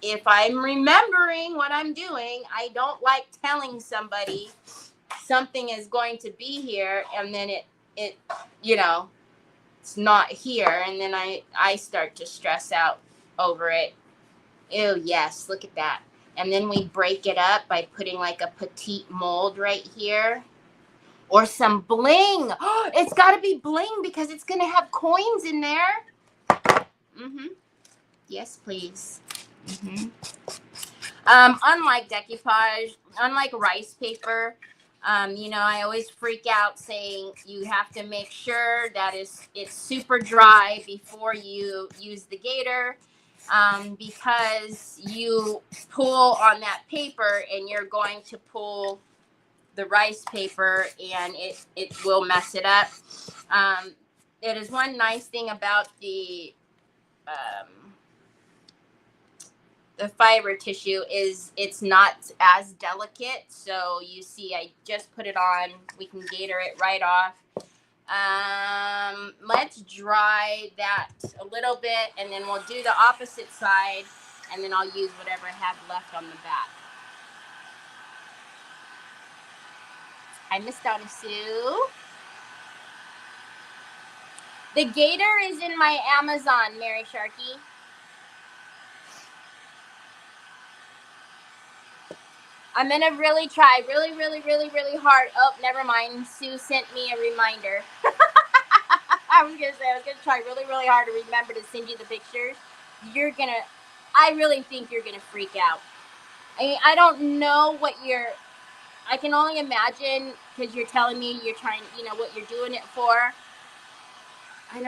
A: if I'm remembering what I'm doing, I don't like telling somebody something is going to be here and then it it's not here, and then I start to stress out over it. Ew, yes, look at that. And then we break it up by putting like a petite mold right here. Or some bling. It's got to be bling because it's going to have coins in there. Yes, please. Unlike decoupage, unlike rice paper, I always freak out saying you have to make sure that it's super dry before you use the gator, because you pull on that paper and you're going to pull the rice paper and it will mess it up. It is one nice thing about the fiber tissue is it's not as delicate. So you see, I just put it on. We can gator it right off. Let's dry that a little bit, and then we'll do the opposite side, and then I'll use whatever I have left on the back. Hi, Miss Donna Sue. The gator is in my Amazon, Mary Sharkey. I'm going to really try really, really, really, really hard. Oh, never mind. Sue sent me a reminder. I was going to try really, really hard to remember to send you the pictures. I really think you're going to freak out. I mean, I don't know what I can only imagine because you're telling me you're trying, what you're doing it for. I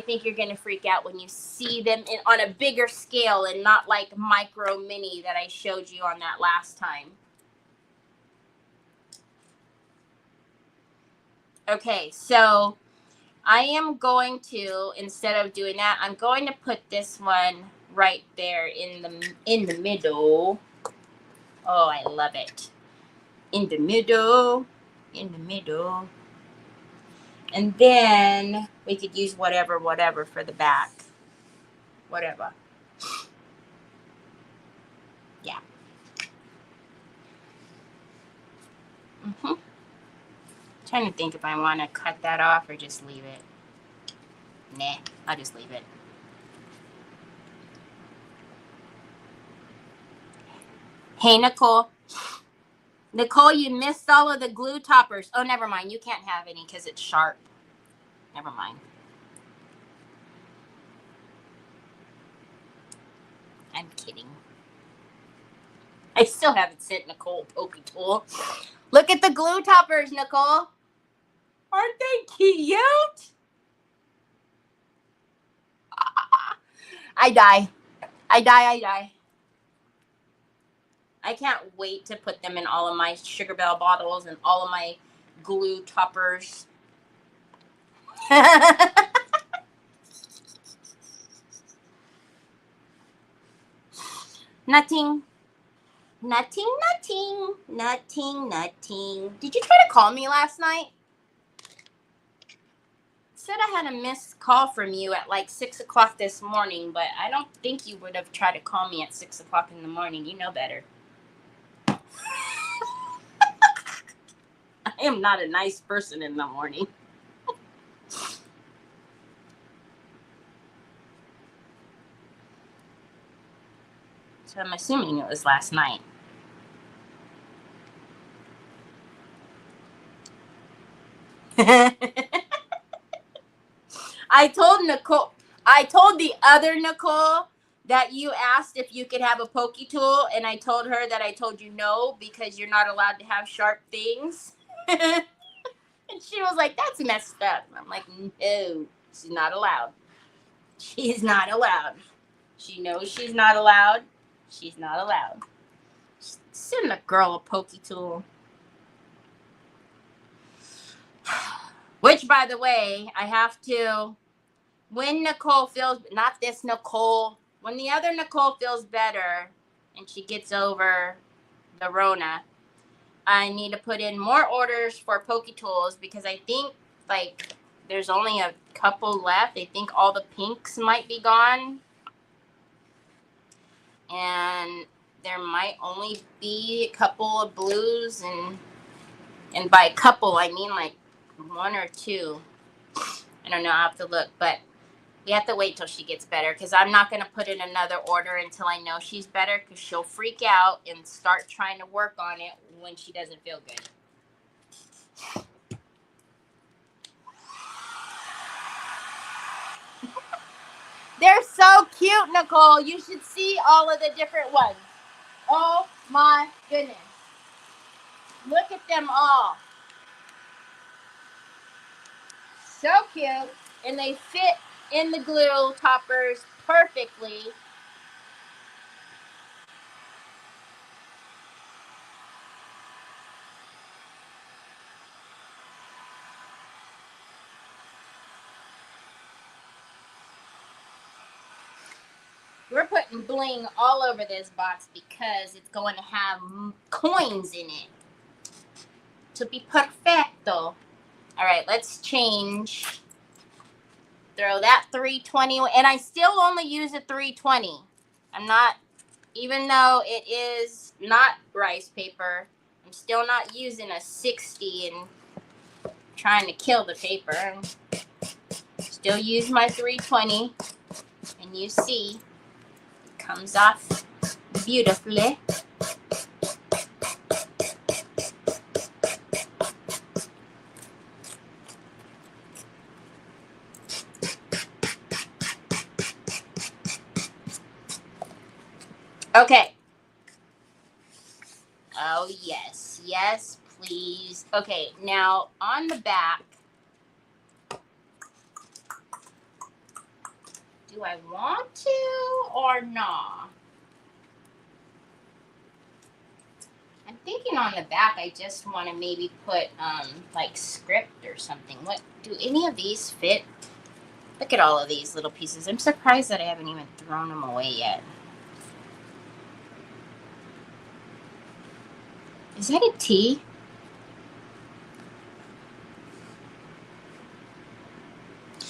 A: think you're going to freak out when you see them on a bigger scale and not like micro mini that I showed you on that last time. Okay, so I am going to, instead of doing that, I'm going to put this one right there in the middle. Oh, I love it. In the middle. And then we could use whatever for the back. Whatever. Yeah. Trying to think if I want to cut that off or just leave it. Nah, I'll just leave it. Hey, Nicole. Nicole, you missed all of the glue toppers. Oh, never mind. You can't have any because it's sharp. Never mind. I'm kidding. I still haven't sent Nicole a pokey tool. Look at the glue toppers, Nicole. Aren't they cute? I die. I can't wait to put them in all of my Sugar Bell bottles and all of my glue toppers. Nothing. Did you try to call me last night? Said I had a missed call from you at like 6 o'clock this morning, but I don't think you would have tried to call me at 6 o'clock in the morning. You know better. I am not a nice person in the morning. So I'm assuming it was last night. I told the other Nicole that you asked if you could have a pokey tool, and I told her that I told you no because you're not allowed to have sharp things. And she was like, that's messed up. I'm like, no, she's not allowed. She's not allowed. She knows she's not allowed. She's not allowed. Send a girl a pokey tool. Which, by the way, I have to, when Nicole feels, not this Nicole, when the other Nicole feels better and she gets over the Rona, I need to put in more orders for pokey tools because I think like there's only a couple left. I think all the pinks might be gone. And there might only be a couple of blues, and by couple I mean like one or two. I don't know, I'll have to look, but we have to wait till she gets better because I'm not going to put in another order until I know she's better because she'll freak out and start trying to work on it when she doesn't feel good. They're so cute, Nicole. You should see all of the different ones. Oh my goodness. Look at them all. So cute. And they fit in the glue toppers perfectly. We're putting bling all over this box because it's going to have coins in it. To be perfecto. All right, let's change. Throw that 320, and I still only use a 320. I'm not, even though it is not rice paper, I'm still not using a 60 and trying to kill the paper. Still use my 320, and you see, it comes off beautifully. Okay. Oh, yes. Yes, please. Okay, now on the back, do I want to or not? I'm thinking on the back, I just want to maybe put, like, script or something. What, do any of these fit? Look at all of these little pieces. I'm surprised that I haven't even thrown them away yet. Is that a T?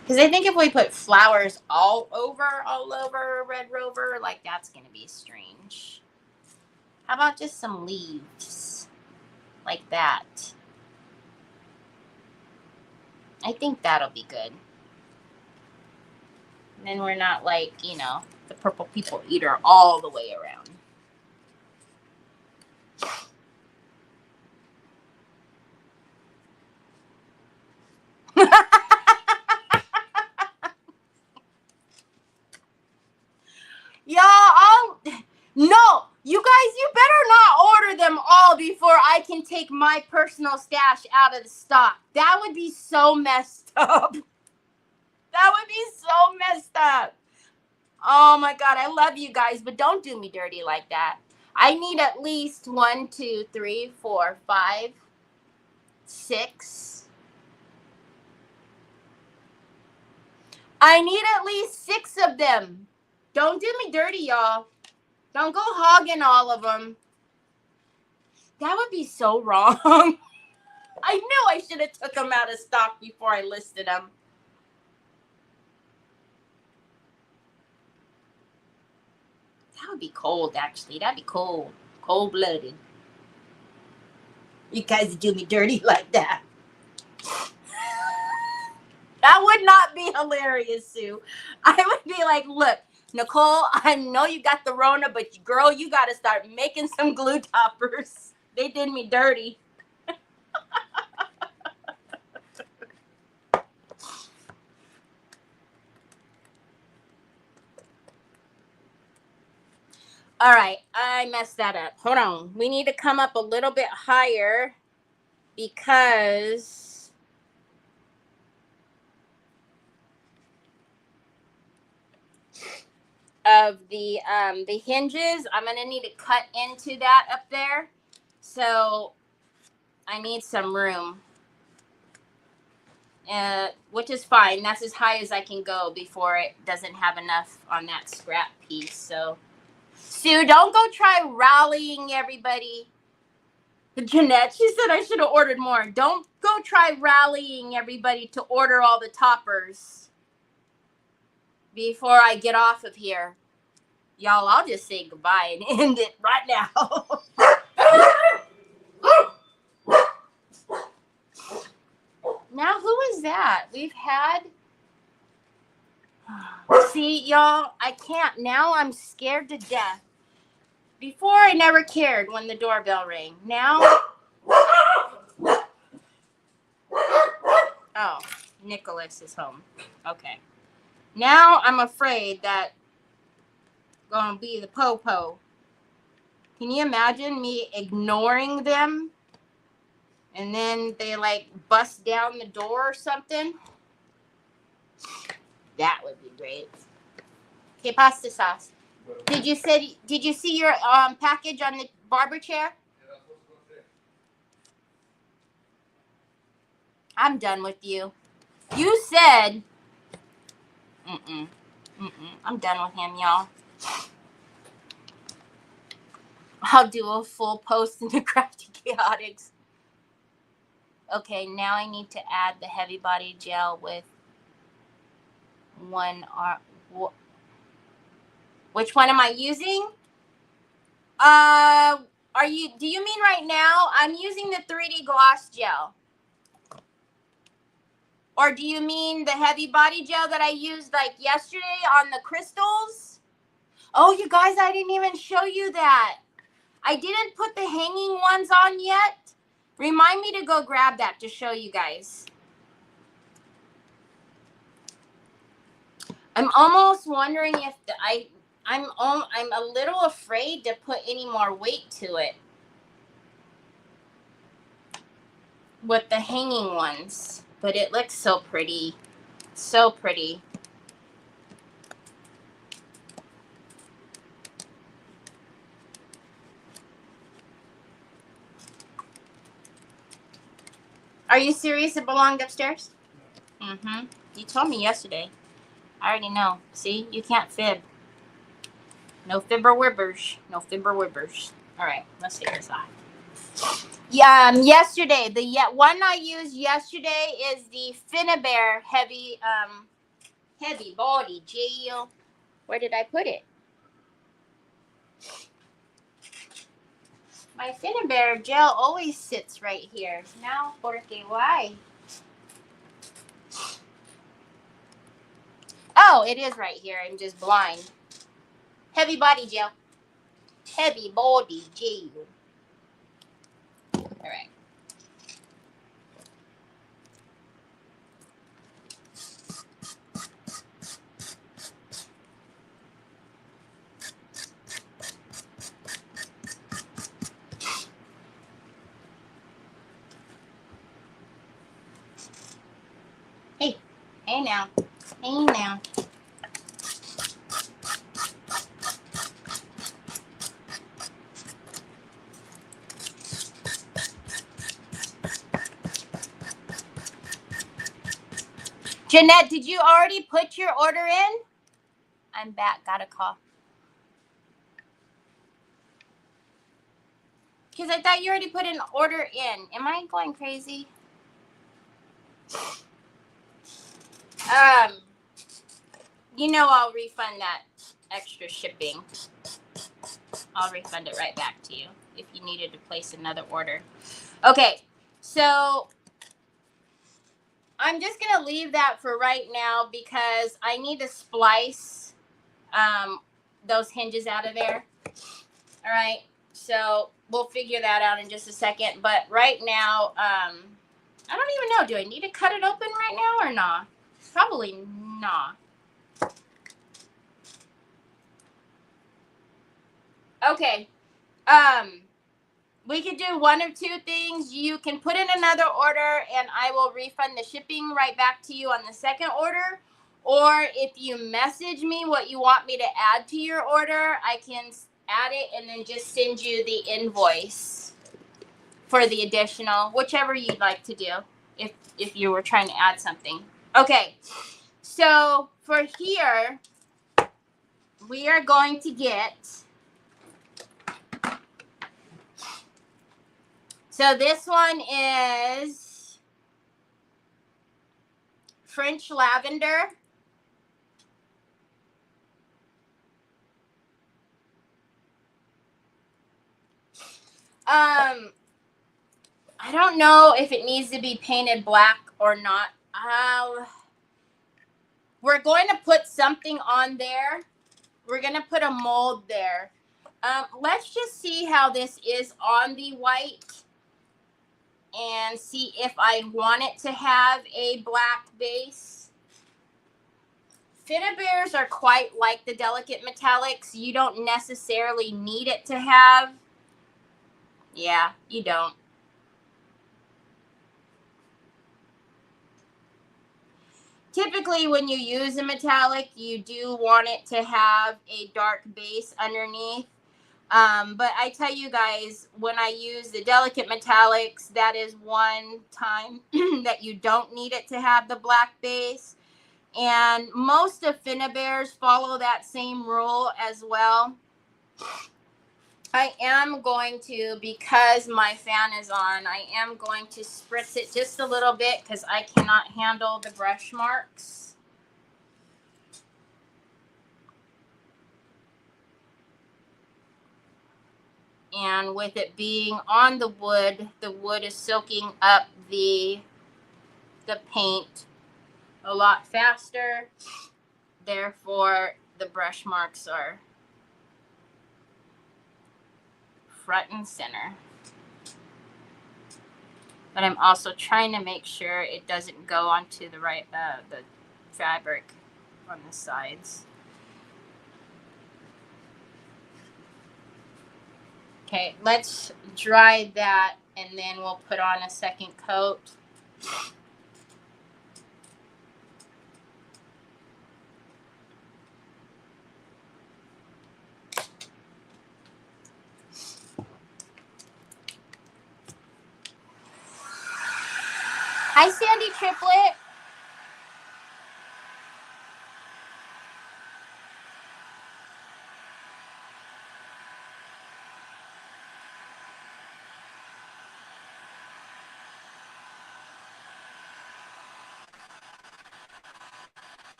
A: Because I think if we put flowers all over Red Rover, like, that's going to be strange. How about just some leaves? Like that. I think that'll be good. And then we're not like, you know, the purple people eater all the way around. Y'all, no, you guys, you better not order them all before I can take my personal stash out of the stock. That would be so messed up. That would be so messed up. Oh my God, I love you guys, but don't do me dirty like that. I need at least 1, 2, 3, 4, 5, 6. I need at least 6 of them. Don't do me dirty, y'all. Don't go hogging all of them. That would be so wrong. I knew I should have took them out of stock before I listed them. That would be cold, actually. That'd be cold. Cold-blooded. You guys do me dirty like that. That would not be hilarious, Sue. I would be like, look, Nicole, I know you got the Rona, but girl, you got to start making some glue toppers. They did me dirty. All right, I messed that up. Hold on. We need to come up a little bit higher because of the hinges. I'm going to need to cut into that up there. So I need some room. Which is fine. That's as high as I can go before it doesn't have enough on that scrap piece. So, Sue, don't go try rallying everybody. Jeanette, she said I should have ordered more. Don't go try rallying everybody to order all the toppers before I get off of here. Y'all, I'll just say goodbye and end it right now. Now, who is that? We've had... See, y'all, I can't. Now I'm scared to death. Before, I never cared when the doorbell rang. Now, Nicholas is home. Okay. Now I'm afraid that gonna be the po-po. Can you imagine me ignoring them and then they like bust down the door or something? That would be great. Okay, pasta sauce. Did you see your package on the barber chair? I'm done with you. You said I'm done with him, y'all. I'll do a full post in the Crafty Chaotix. Okay, now I need to add the heavy body gel with which one am I using? Do you mean right now? I'm using the 3D gloss gel. Or do you mean the heavy body gel that I used like yesterday on the crystals? Oh, you guys, I didn't even show you that. I didn't put the hanging ones on yet. Remind me to go grab that to show you guys. I'm almost wondering if I'm a little afraid to put any more weight to it with the hanging ones, but it looks so pretty. So pretty. Are you serious? It belonged upstairs? Mm-hmm. You told me yesterday. I already know. See? You can't fib. No fibber wibbers. No fibber wibbers. All right. Let's take this off. Yesterday. The one I used yesterday is the Finnabair heavy body gel. Where did I put it? My Finnabair gel always sits right here. Now, porque why? Oh, it is right here. I'm just blind. Heavy body gel. Heavy body gel. All right. Hey. Hey now. Hey now. Jeanette, did you already put your order in? I'm back. Got a call. Because I thought you already put an order in. Am I going crazy? You know I'll refund that extra shipping. I'll refund it right back to you if you needed to place another order. Okay, so I'm just going to leave that for right now because I need to splice those hinges out of there. All right, so we'll figure that out in just a second. But right now, I don't even know. Do I need to cut it open right now or not? Probably not. Okay. We could do one of two things. You can put in another order and I will refund the shipping right back to you on the second order. Or if you message me what you want me to add to your order, I can add it and then just send you the invoice for the additional, whichever you'd like to do if you were trying to add something. Okay, so for here, we are going to get, so this one is French lavender. I don't know if it needs to be painted black or not. We're going to put something on there. We're going to put a mold there. Let's just see how this is on the white. and see if I want it to have a black base. Finnabears are quite like the delicate metallics. You don't necessarily need it to have. Yeah, you don't. Typically, when you use a metallic, you do want it to have a dark base underneath. But I tell you guys, when I use the delicate metallics, that is one time that you don't need it to have the black base. And most of Finnabears follow that same rule as well. I am going to, because my fan is on, I am going to spritz it just a little bit because I cannot handle the brush marks. And with it being on the wood is soaking up the paint a lot faster. Therefore, the brush marks are front and center. But I'm also trying to make sure it doesn't go onto the the fabric on the sides. Okay, let's dry that and then we'll put on a second coat. Hi, Sandy Triplet.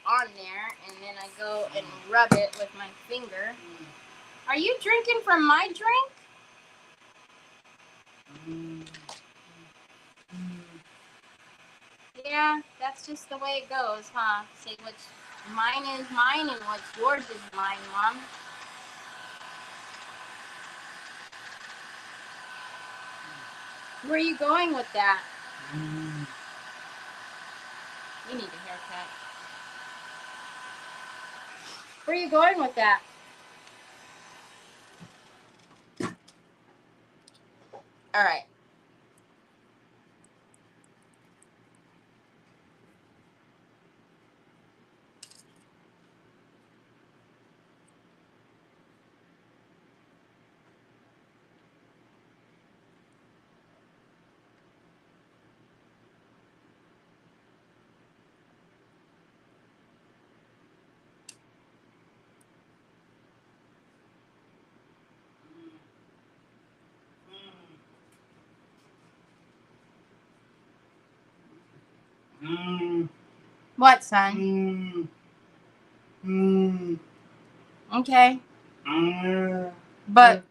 A: On there, and then I go and rub it with my finger. Are you drinking from my drink? Yeah, that's just the way it goes, huh? Say what's mine is mine and what's yours is mine, Mom. Where are you going with that? You need a haircut. Where are you going with that? All right. What, son? Okay. But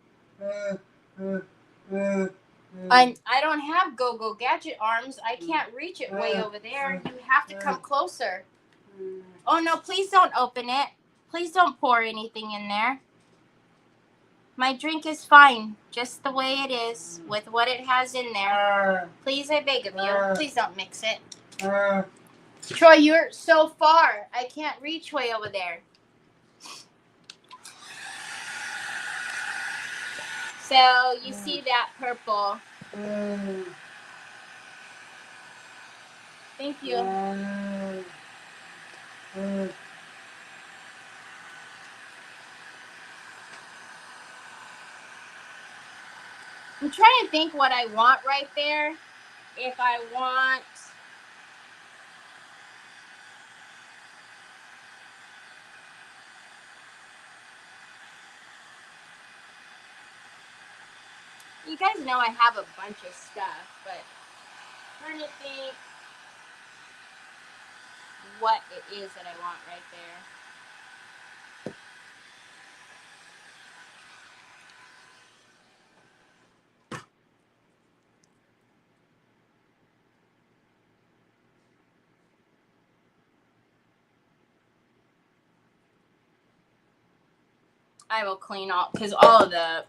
A: I don't have go-go gadget arms. I can't reach it way over there. You have to come closer. Oh, no, please don't open it. Please don't pour anything in there. My drink is fine, just the way it is, with what it has in there. Please, I beg of you. Please don't mix it. Troy, you're so far. I can't reach way over there. So, you see that purple. Thank you. I'm trying to think what I want right there. If I want... You guys know I have a bunch of stuff, but I'm trying to think what it is that I want right there. I will clean all, because all of the,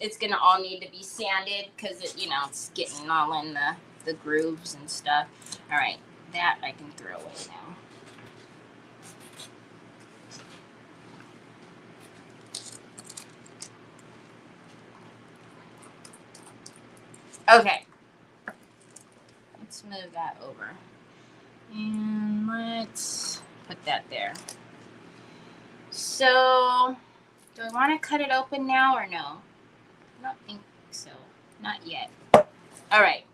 A: it's going to all need to be sanded because, you know, it's getting all in the grooves and stuff. All right, that I can throw away now. Okay. Let's move that over. And let's put that there. So, do I want to cut it open now or no? I don't think so. Not yet. All right.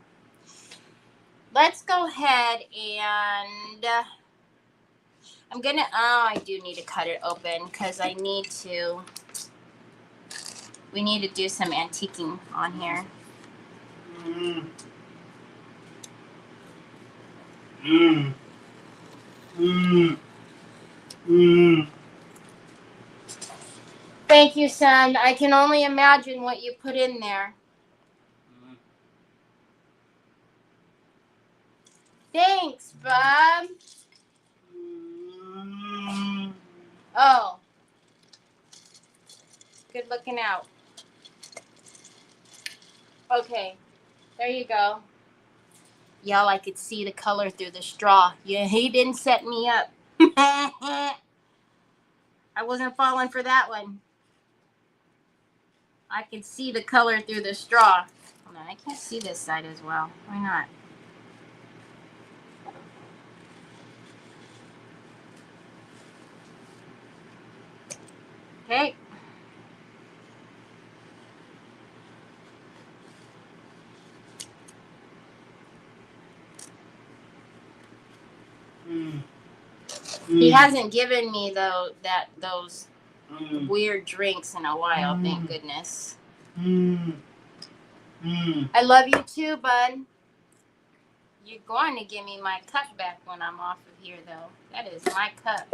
A: Let's go ahead and I'm going to, I do need to cut it open because I need to, we need to do some antiquing on here.
B: Mm. Mm. Mm. Mm.
A: Thank you, son. I can only imagine what you put in there. Thanks, Bob.
B: Mm.
A: Oh. Good looking out. Okay. There you go. Y'all, I could see the color through the straw. Yeah, he didn't set me up. I wasn't falling for that one. I can see the color through the straw. Hold on, I can't see this side as well. Why not? Okay.
B: Mm.
A: He hasn't given me those
B: Mm.
A: weird drinks in a while, thank goodness.
B: Mm. Mm.
A: I love you too, bud. You're going to give me my cup back when I'm off of here, though. That is my cup.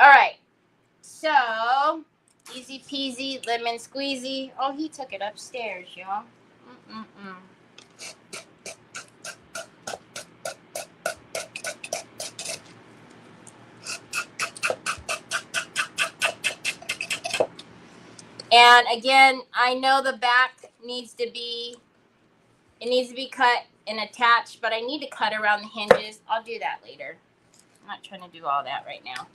A: All right. So, easy peasy, lemon squeezy. Oh, he took it upstairs, y'all. Mm-mm-mm. And again, I know the back needs to be, it needs to be cut and attached, but I need to cut around the hinges. I'll do that later. I'm not trying to do all that right now.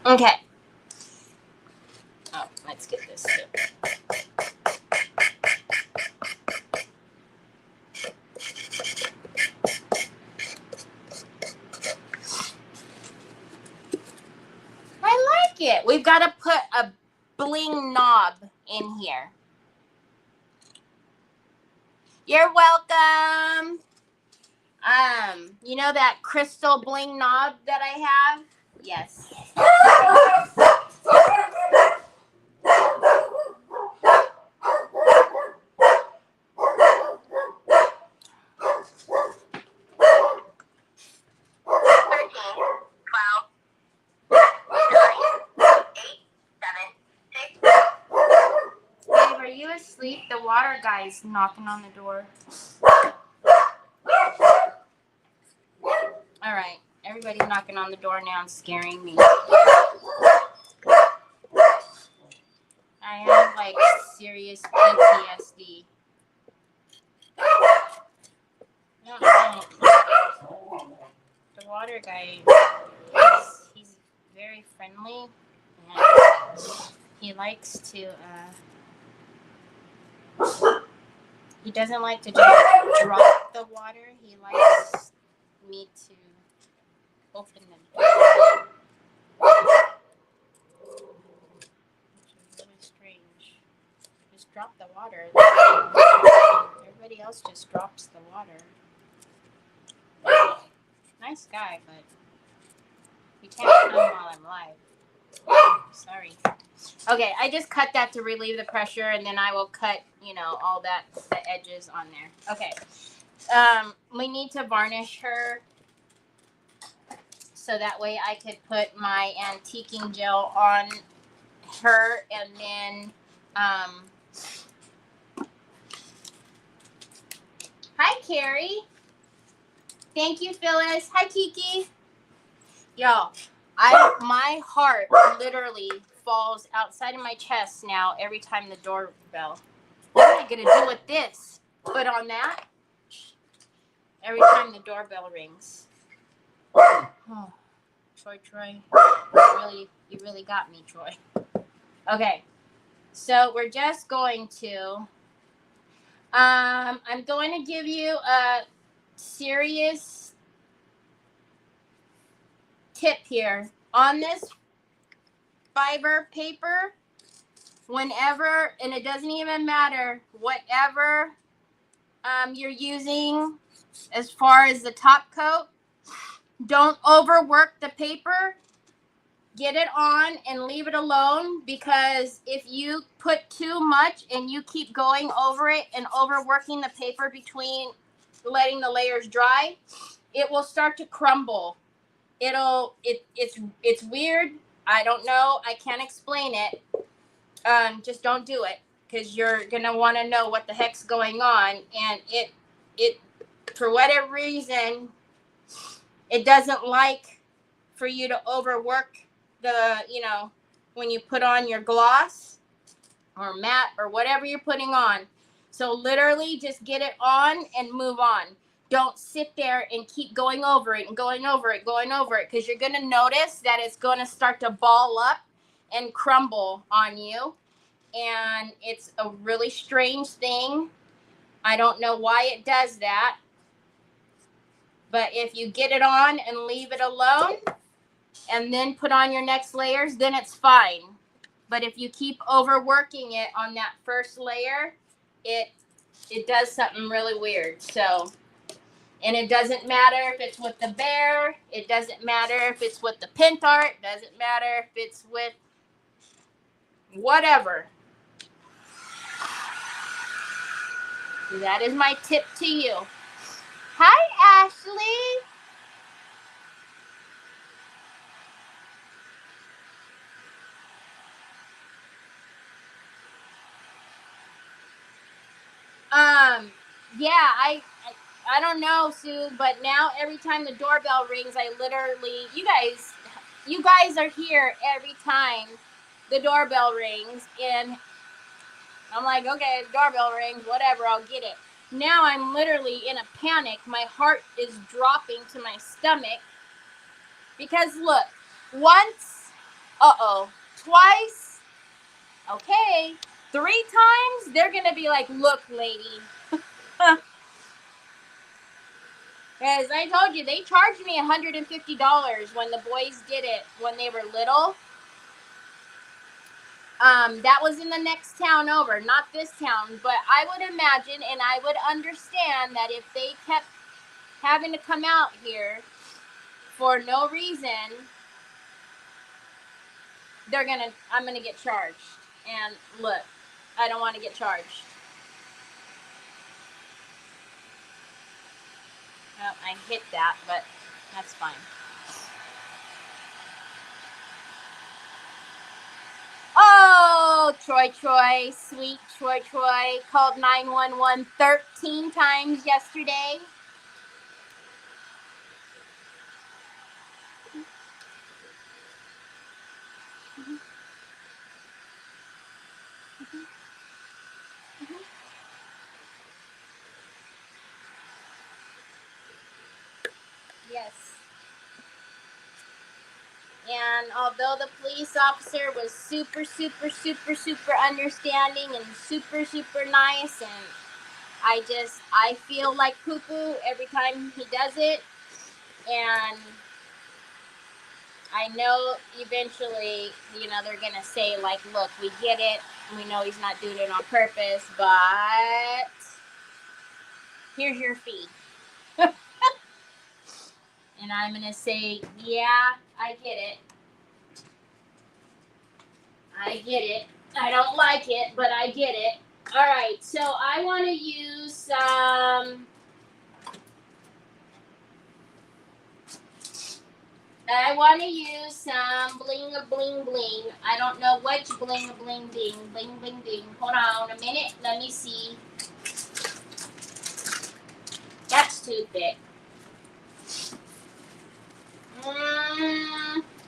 A: Okay. Oh, let's get this too. I like it. We've got to put a bling knob in here. You're welcome. You know that crystal bling knob that I have? Yes. Babe, are you asleep? The water guy's knocking on the door. All right. Everybody's knocking on the door now and scaring me. I have like serious PTSD. No, the water guy, he's very friendly and he likes to, he doesn't like to just drop the water. He likes me to open the door. Which is really strange. Just drop the water. Everybody else just drops the water. Nice guy, but you can't come while I'm live. Sorry. Okay, I just cut that to relieve the pressure, and then I will cut, you know, all that, the edges on there. Okay. We need to varnish her so that way I could put my antiquing gel on her, and then hi Carrie. Thank you, Phyllis. Hi Kiki. Yo, my heart literally falls outside of my chest now every time the doorbell. What am I gonna do with this? Put on that every time the doorbell rings. Oh, Troy, you really got me, Troy. Okay, so we're just going to. I'm going to give you a serious tip here on this fiber paper. Whenever, and it doesn't even matter, whatever you're using as far as the top coat, don't overwork the paper. Get it on and leave it alone, because if you put too much and you keep going over it and overworking the paper between letting the layers dry, it will start to crumble. It's weird. I don't know. I can't explain it. Just don't do it, because you're gonna want to know what the heck's going on, and it for whatever reason it doesn't like for you to overwork the, when you put on your gloss or matte or whatever you're putting on. So literally just get it on and move on. Don't sit there and keep going over it, because you're going to notice that it's going to start to ball up and crumble on you. And it's a really strange thing. I don't know why it does that. But if you get it on and leave it alone and then put on your next layers, then it's fine. But if you keep overworking it on that first layer, it does something really weird. So, and it doesn't matter if it's with the bear, it doesn't matter if it's with the pint art, doesn't matter if it's with whatever. That is my tip to you. Hi, Ashley. Yeah, I don't know, Sue, but now every time the doorbell rings, I literally, you guys are here every time the doorbell rings, and I'm like, okay, doorbell rings, whatever, I'll get it. Now I'm literally in a panic. My heart is dropping to my stomach, because look, once, twice, okay, 3 times, they're gonna be like, look, lady. Because I told you, they charged me $150 when the boys did it when they were little. That was in the next town over, not this town. But I would imagine, and I would understand, that if they kept having to come out here for no reason, I'm gonna get charged. And look, I don't want to get charged. Oh, I hit that, but that's fine. Oh, Troy, sweet Troy, called 911 13 times yesterday. Yes. And although the police officer was super understanding and super nice, and I feel like poo-poo every time he does it. And I know eventually, they're going to say, like, look, we get it. We know he's not doing it on purpose, but here's your fee. And I'm going to say, yeah, I get it. I don't like it, but I get it. All right, so I want to use some I want to use some bling a bling bling. I don't know which bling a bling bling. Bling bling bling. Hold on a minute. Let me see. That's too thick.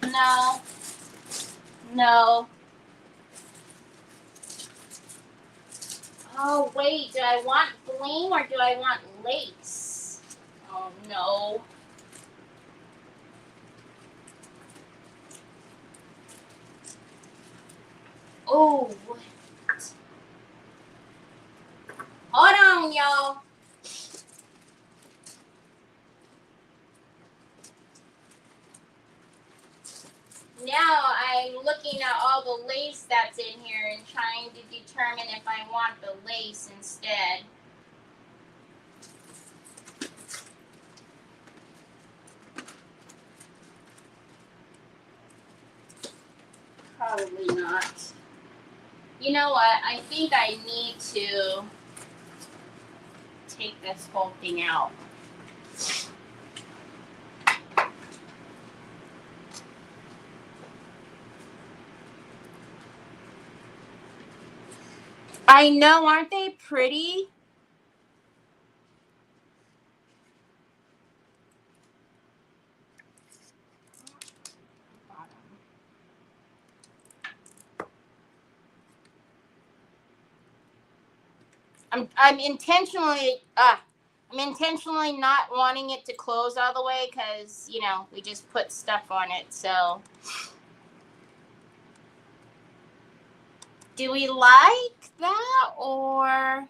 A: No. No. Oh, wait. Do I want bling or do I want lace? Oh, no. Oh, what? Hold on, y'all. Now I'm looking at all the lace that's in here and trying to determine if I want the lace instead. Probably not. You know what? I think I need to take this whole thing out. I know, aren't they pretty? I'm intentionally not wanting it to close all the way because, you know, we just put stuff on it. So do we like that or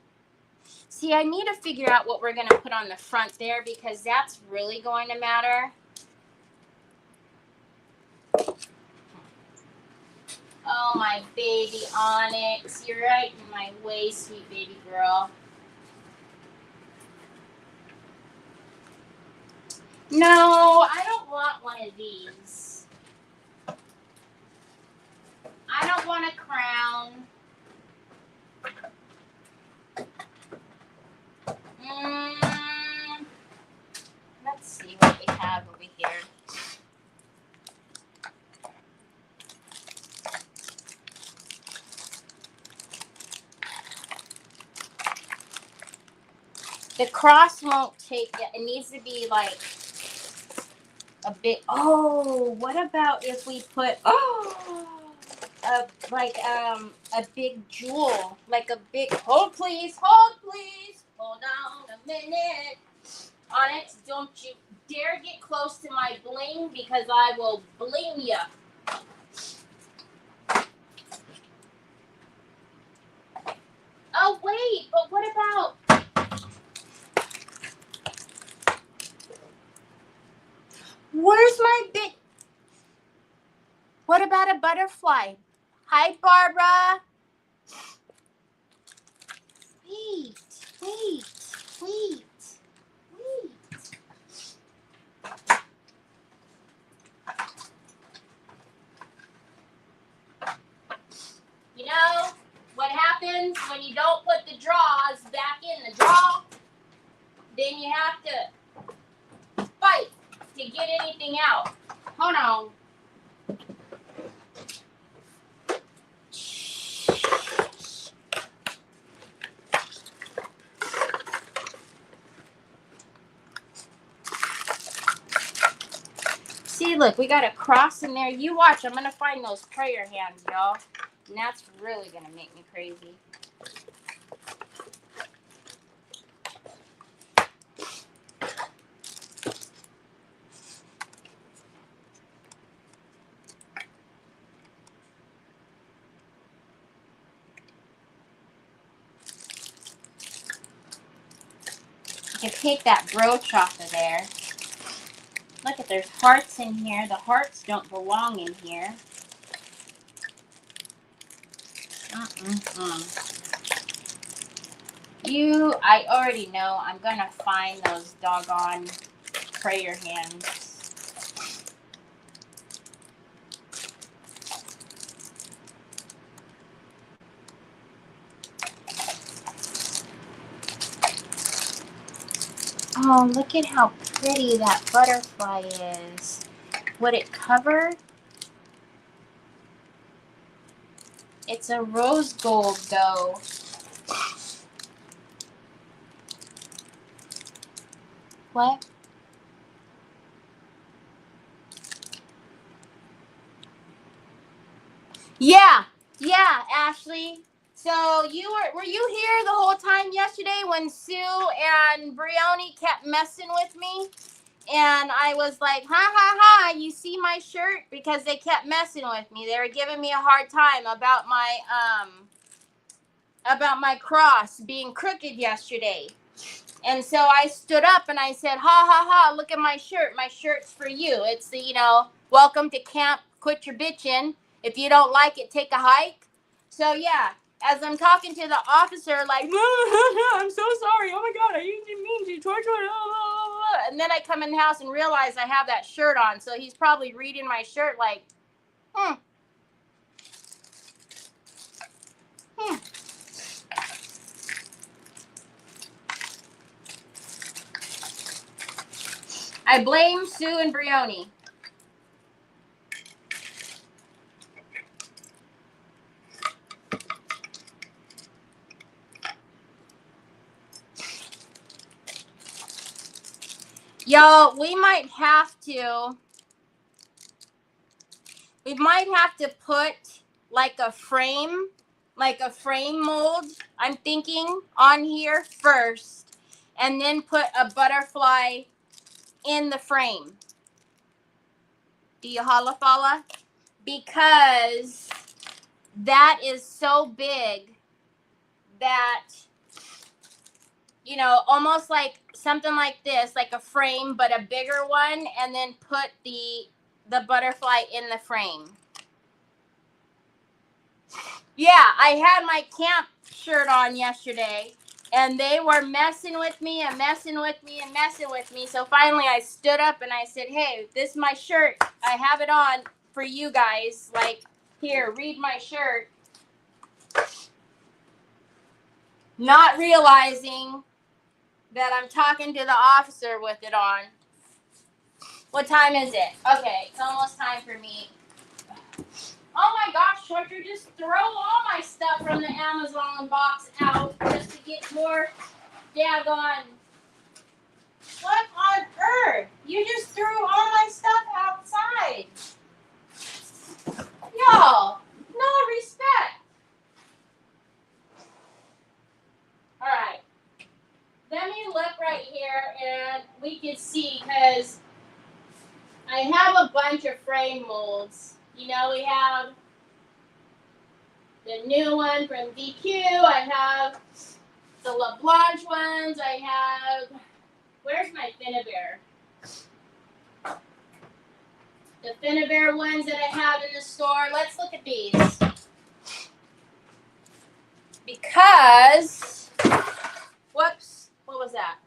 A: see, I need to figure out what we're going to put on the front there because that's really going to matter. Oh, my baby Onyx. You're right in my way, sweet baby girl. No, I don't want one of these. I don't want a crown. Let's see what we have over here. The cross won't take it. It needs to be like a bit. Oh, what about if we put a big jewel, like a big. Hold please, hold on a minute. Onyx, don't you dare get close to my bling because I will bling you. Oh wait, but what about? Where's my big? What about a butterfly? Hi, Barbara. Wait. You know what happens when you don't put the draws back in the draw? Then you have to fight to get anything out. Hold on. See, look, we got a cross in there. You watch, I'm going to find those prayer hands, y'all. And that's really going to make me crazy. You can take that brooch off of there. Look at, there's hearts in here. The hearts don't belong in here. I already know I'm going to find those doggone prayer hands. Oh, look at how pretty that butterfly is. Would it cover? It's a rose gold though. What? Yeah, Ashley. So were you here the whole time yesterday when Sue and Brioni kept messing with me? And I was like, ha ha ha, you see my shirt? Because they kept messing with me. They were giving me a hard time about my cross being crooked yesterday. And so I stood up and I said, ha ha ha, look at my shirt. My shirt's for you. It's the, welcome to camp, quit your bitching. If you don't like it, take a hike. So yeah, as I'm talking to the officer, like, I'm so sorry. Oh my God, I didn't mean to torture. And then I come in the house and realize I have that shirt on. So he's probably reading my shirt like, hmm. I blame Sue and Brioni. Y'all, we might have to put like a frame mold, I'm thinking, on here first, and then put a butterfly in the frame. Do you holla falla? Because that is so big that, almost like something like this, like a frame, but a bigger one, and then put the butterfly in the frame. Yeah, I had my camp shirt on yesterday, and they were messing with me and messing with me and messing with me. So finally I stood up and I said, hey, this is my shirt. I have it on for you guys. Like, here, read my shirt. Not realizing that I'm talking to the officer with it on. What time is it? Okay, it's almost time for me. Oh my gosh, Shorter, just throw all my stuff from the Amazon box out just to get more daggone. What on earth? You just threw all my stuff outside. Y'all, no respect. Alright. Let me look right here and we can see, because I have a bunch of frame molds. We have the new one from DQ. I have the LeBlanc ones. I have, where's my Finnabair? The Finnabair ones that I have in the store. Let's look at these. Because, whoops, what was that?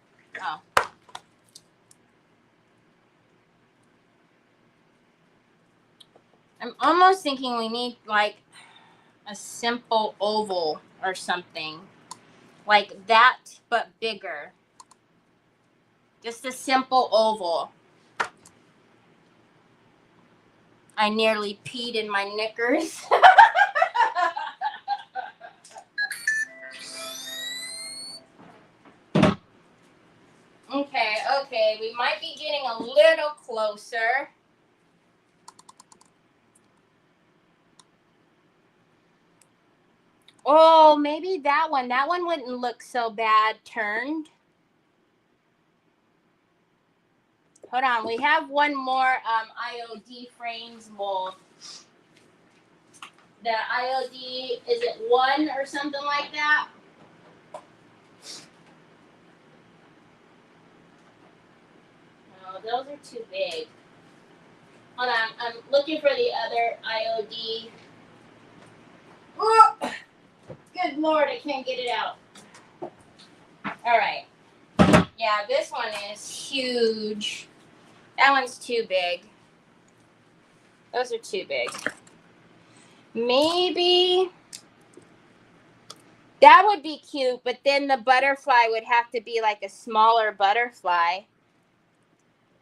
A: Oh. I'm almost thinking we need like a simple oval or something. Like that, but bigger. Just a simple oval. I nearly peed in my knickers. Okay, we might be getting a little closer. Oh, maybe that one. That one wouldn't look so bad turned. Hold on, we have one more IOD frames mold. The IOD, is it 1 or something like that? Oh, those are too big. Hold on, I'm looking for the other IOD. Oh, good Lord, I can't get it out. All right. Yeah, this one is huge. That one's too big. Those are too big. Maybe that would be cute, but then the butterfly would have to be like a smaller butterfly.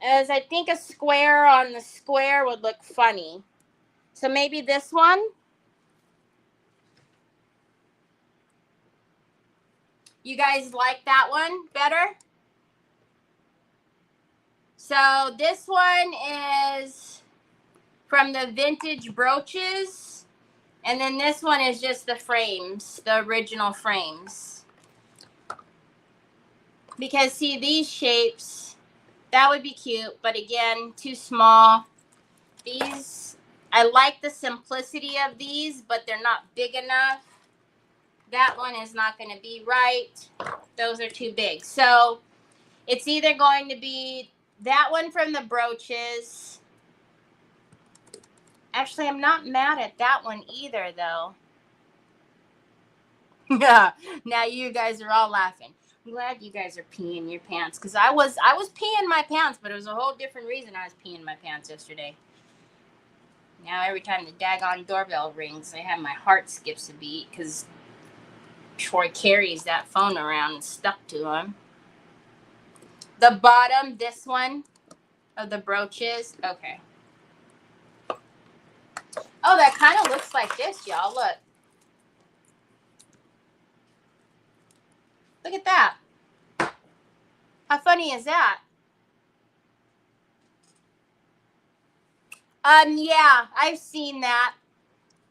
A: as I think a square on the square would look funny. So maybe this one. You guys like that one better? So this one is from the vintage brooches. And then this one is just the frames, the original frames. Because see, these shapes, that would be cute, but again, too small. These, I like the simplicity of these, but they're not big enough. That one is not going to be right. Those are too big. So it's either going to be that one from the brooches. Actually, I'm not mad at that one either, though. Yeah. Now you guys are all laughing. I'm glad you guys are peeing your pants, because I was peeing my pants, but it was a whole different reason I was peeing my pants yesterday. Now every time the daggone doorbell rings, I have my heart skips a beat because Troy carries that phone around and stuck to him. The bottom, this one of the brooches. Okay. Oh, that kind of looks like this, y'all. Look. Look at that. How funny is that? Yeah, I've seen that,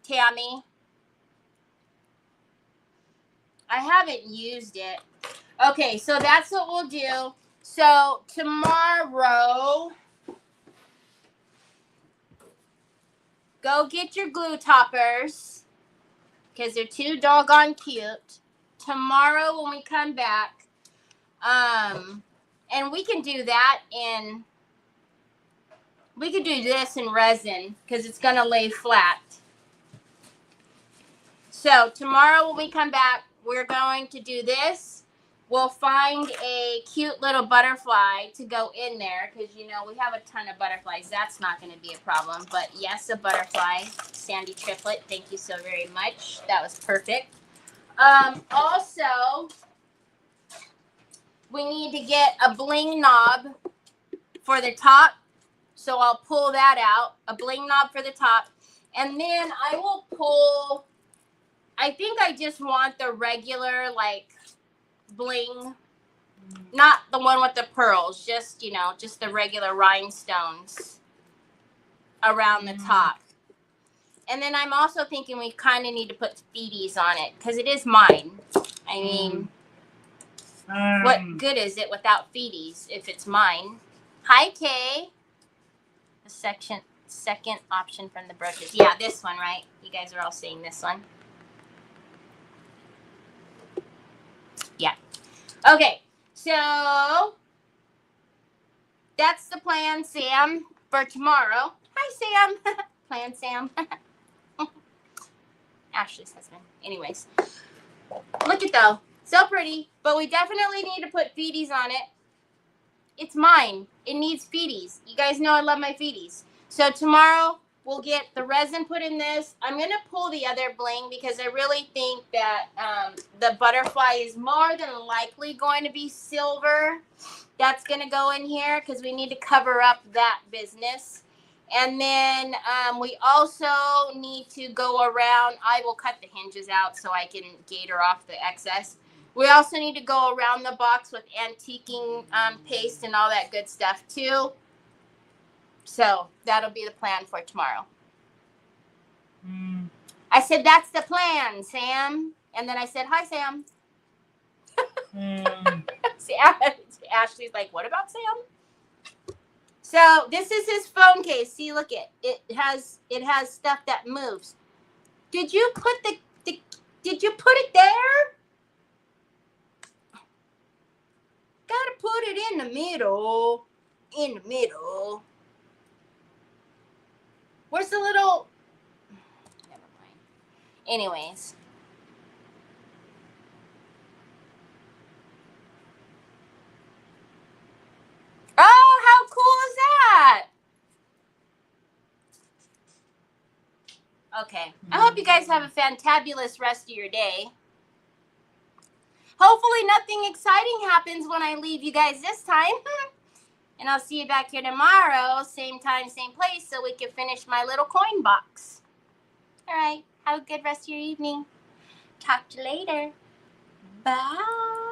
A: Tammy. I haven't used it. Okay, so that's what we'll do. So tomorrow, go get your glue toppers because they're too doggone cute. Tomorrow when we come back, and we can do that in, we could do this in resin because it's going to lay flat. So tomorrow when we come back, we're going to do this. We'll find a cute little butterfly to go in there because, you know, we have a ton of butterflies. That's not going to be a problem. But yes, a butterfly. Sandy Triplet, thank you so very much. That was perfect. Also, we need to get a bling knob for the top. So I'll pull that out. A bling knob for the top. And then I will pull, I think I just want the regular, like, bling, not the one with the pearls, just, you know, just the regular rhinestones around the top. And then I'm also thinking we kind of need to put feeties on it because it is mine. I mean, what good is it without feeties if it's mine? Hi, Kay. The second option from the brooches. Yeah, this one, right? You guys are all seeing this one. Yeah. Okay, so that's the plan, Sam, for tomorrow. Hi, Sam. Plan, Sam. Ashley's husband. Anyways, look at though. So pretty, but we definitely need to put feeties on it. It's mine. It needs feeties. You guys know I love my feeties. So tomorrow we'll get the resin put in this. I'm going to pull the other bling because I really think that the butterfly is more than likely going to be silver. That's going to go in here because we need to cover up that business. And then we also need to go around. I will cut the hinges out so I can gator off the excess. We also need to go around the box with antiquing paste and all that good stuff too. So that'll be the plan for tomorrow. I said, that's the plan, Sam. And then I said, hi, Sam. See, Ashley's like, what about Sam? So this is his phone case. See, look it has stuff that moves. Did you put did you put it there? Gotta put it in the middle. In the middle. Where's the little? Never mind. Anyways. Oh, how cool is that? Okay. I hope you guys have a fantabulous rest of your day. Hopefully nothing exciting happens when I leave you guys this time. And I'll see you back here tomorrow, same time, same place, so we can finish my little coin box. All right. Have a good rest of your evening. Talk to you later. Bye.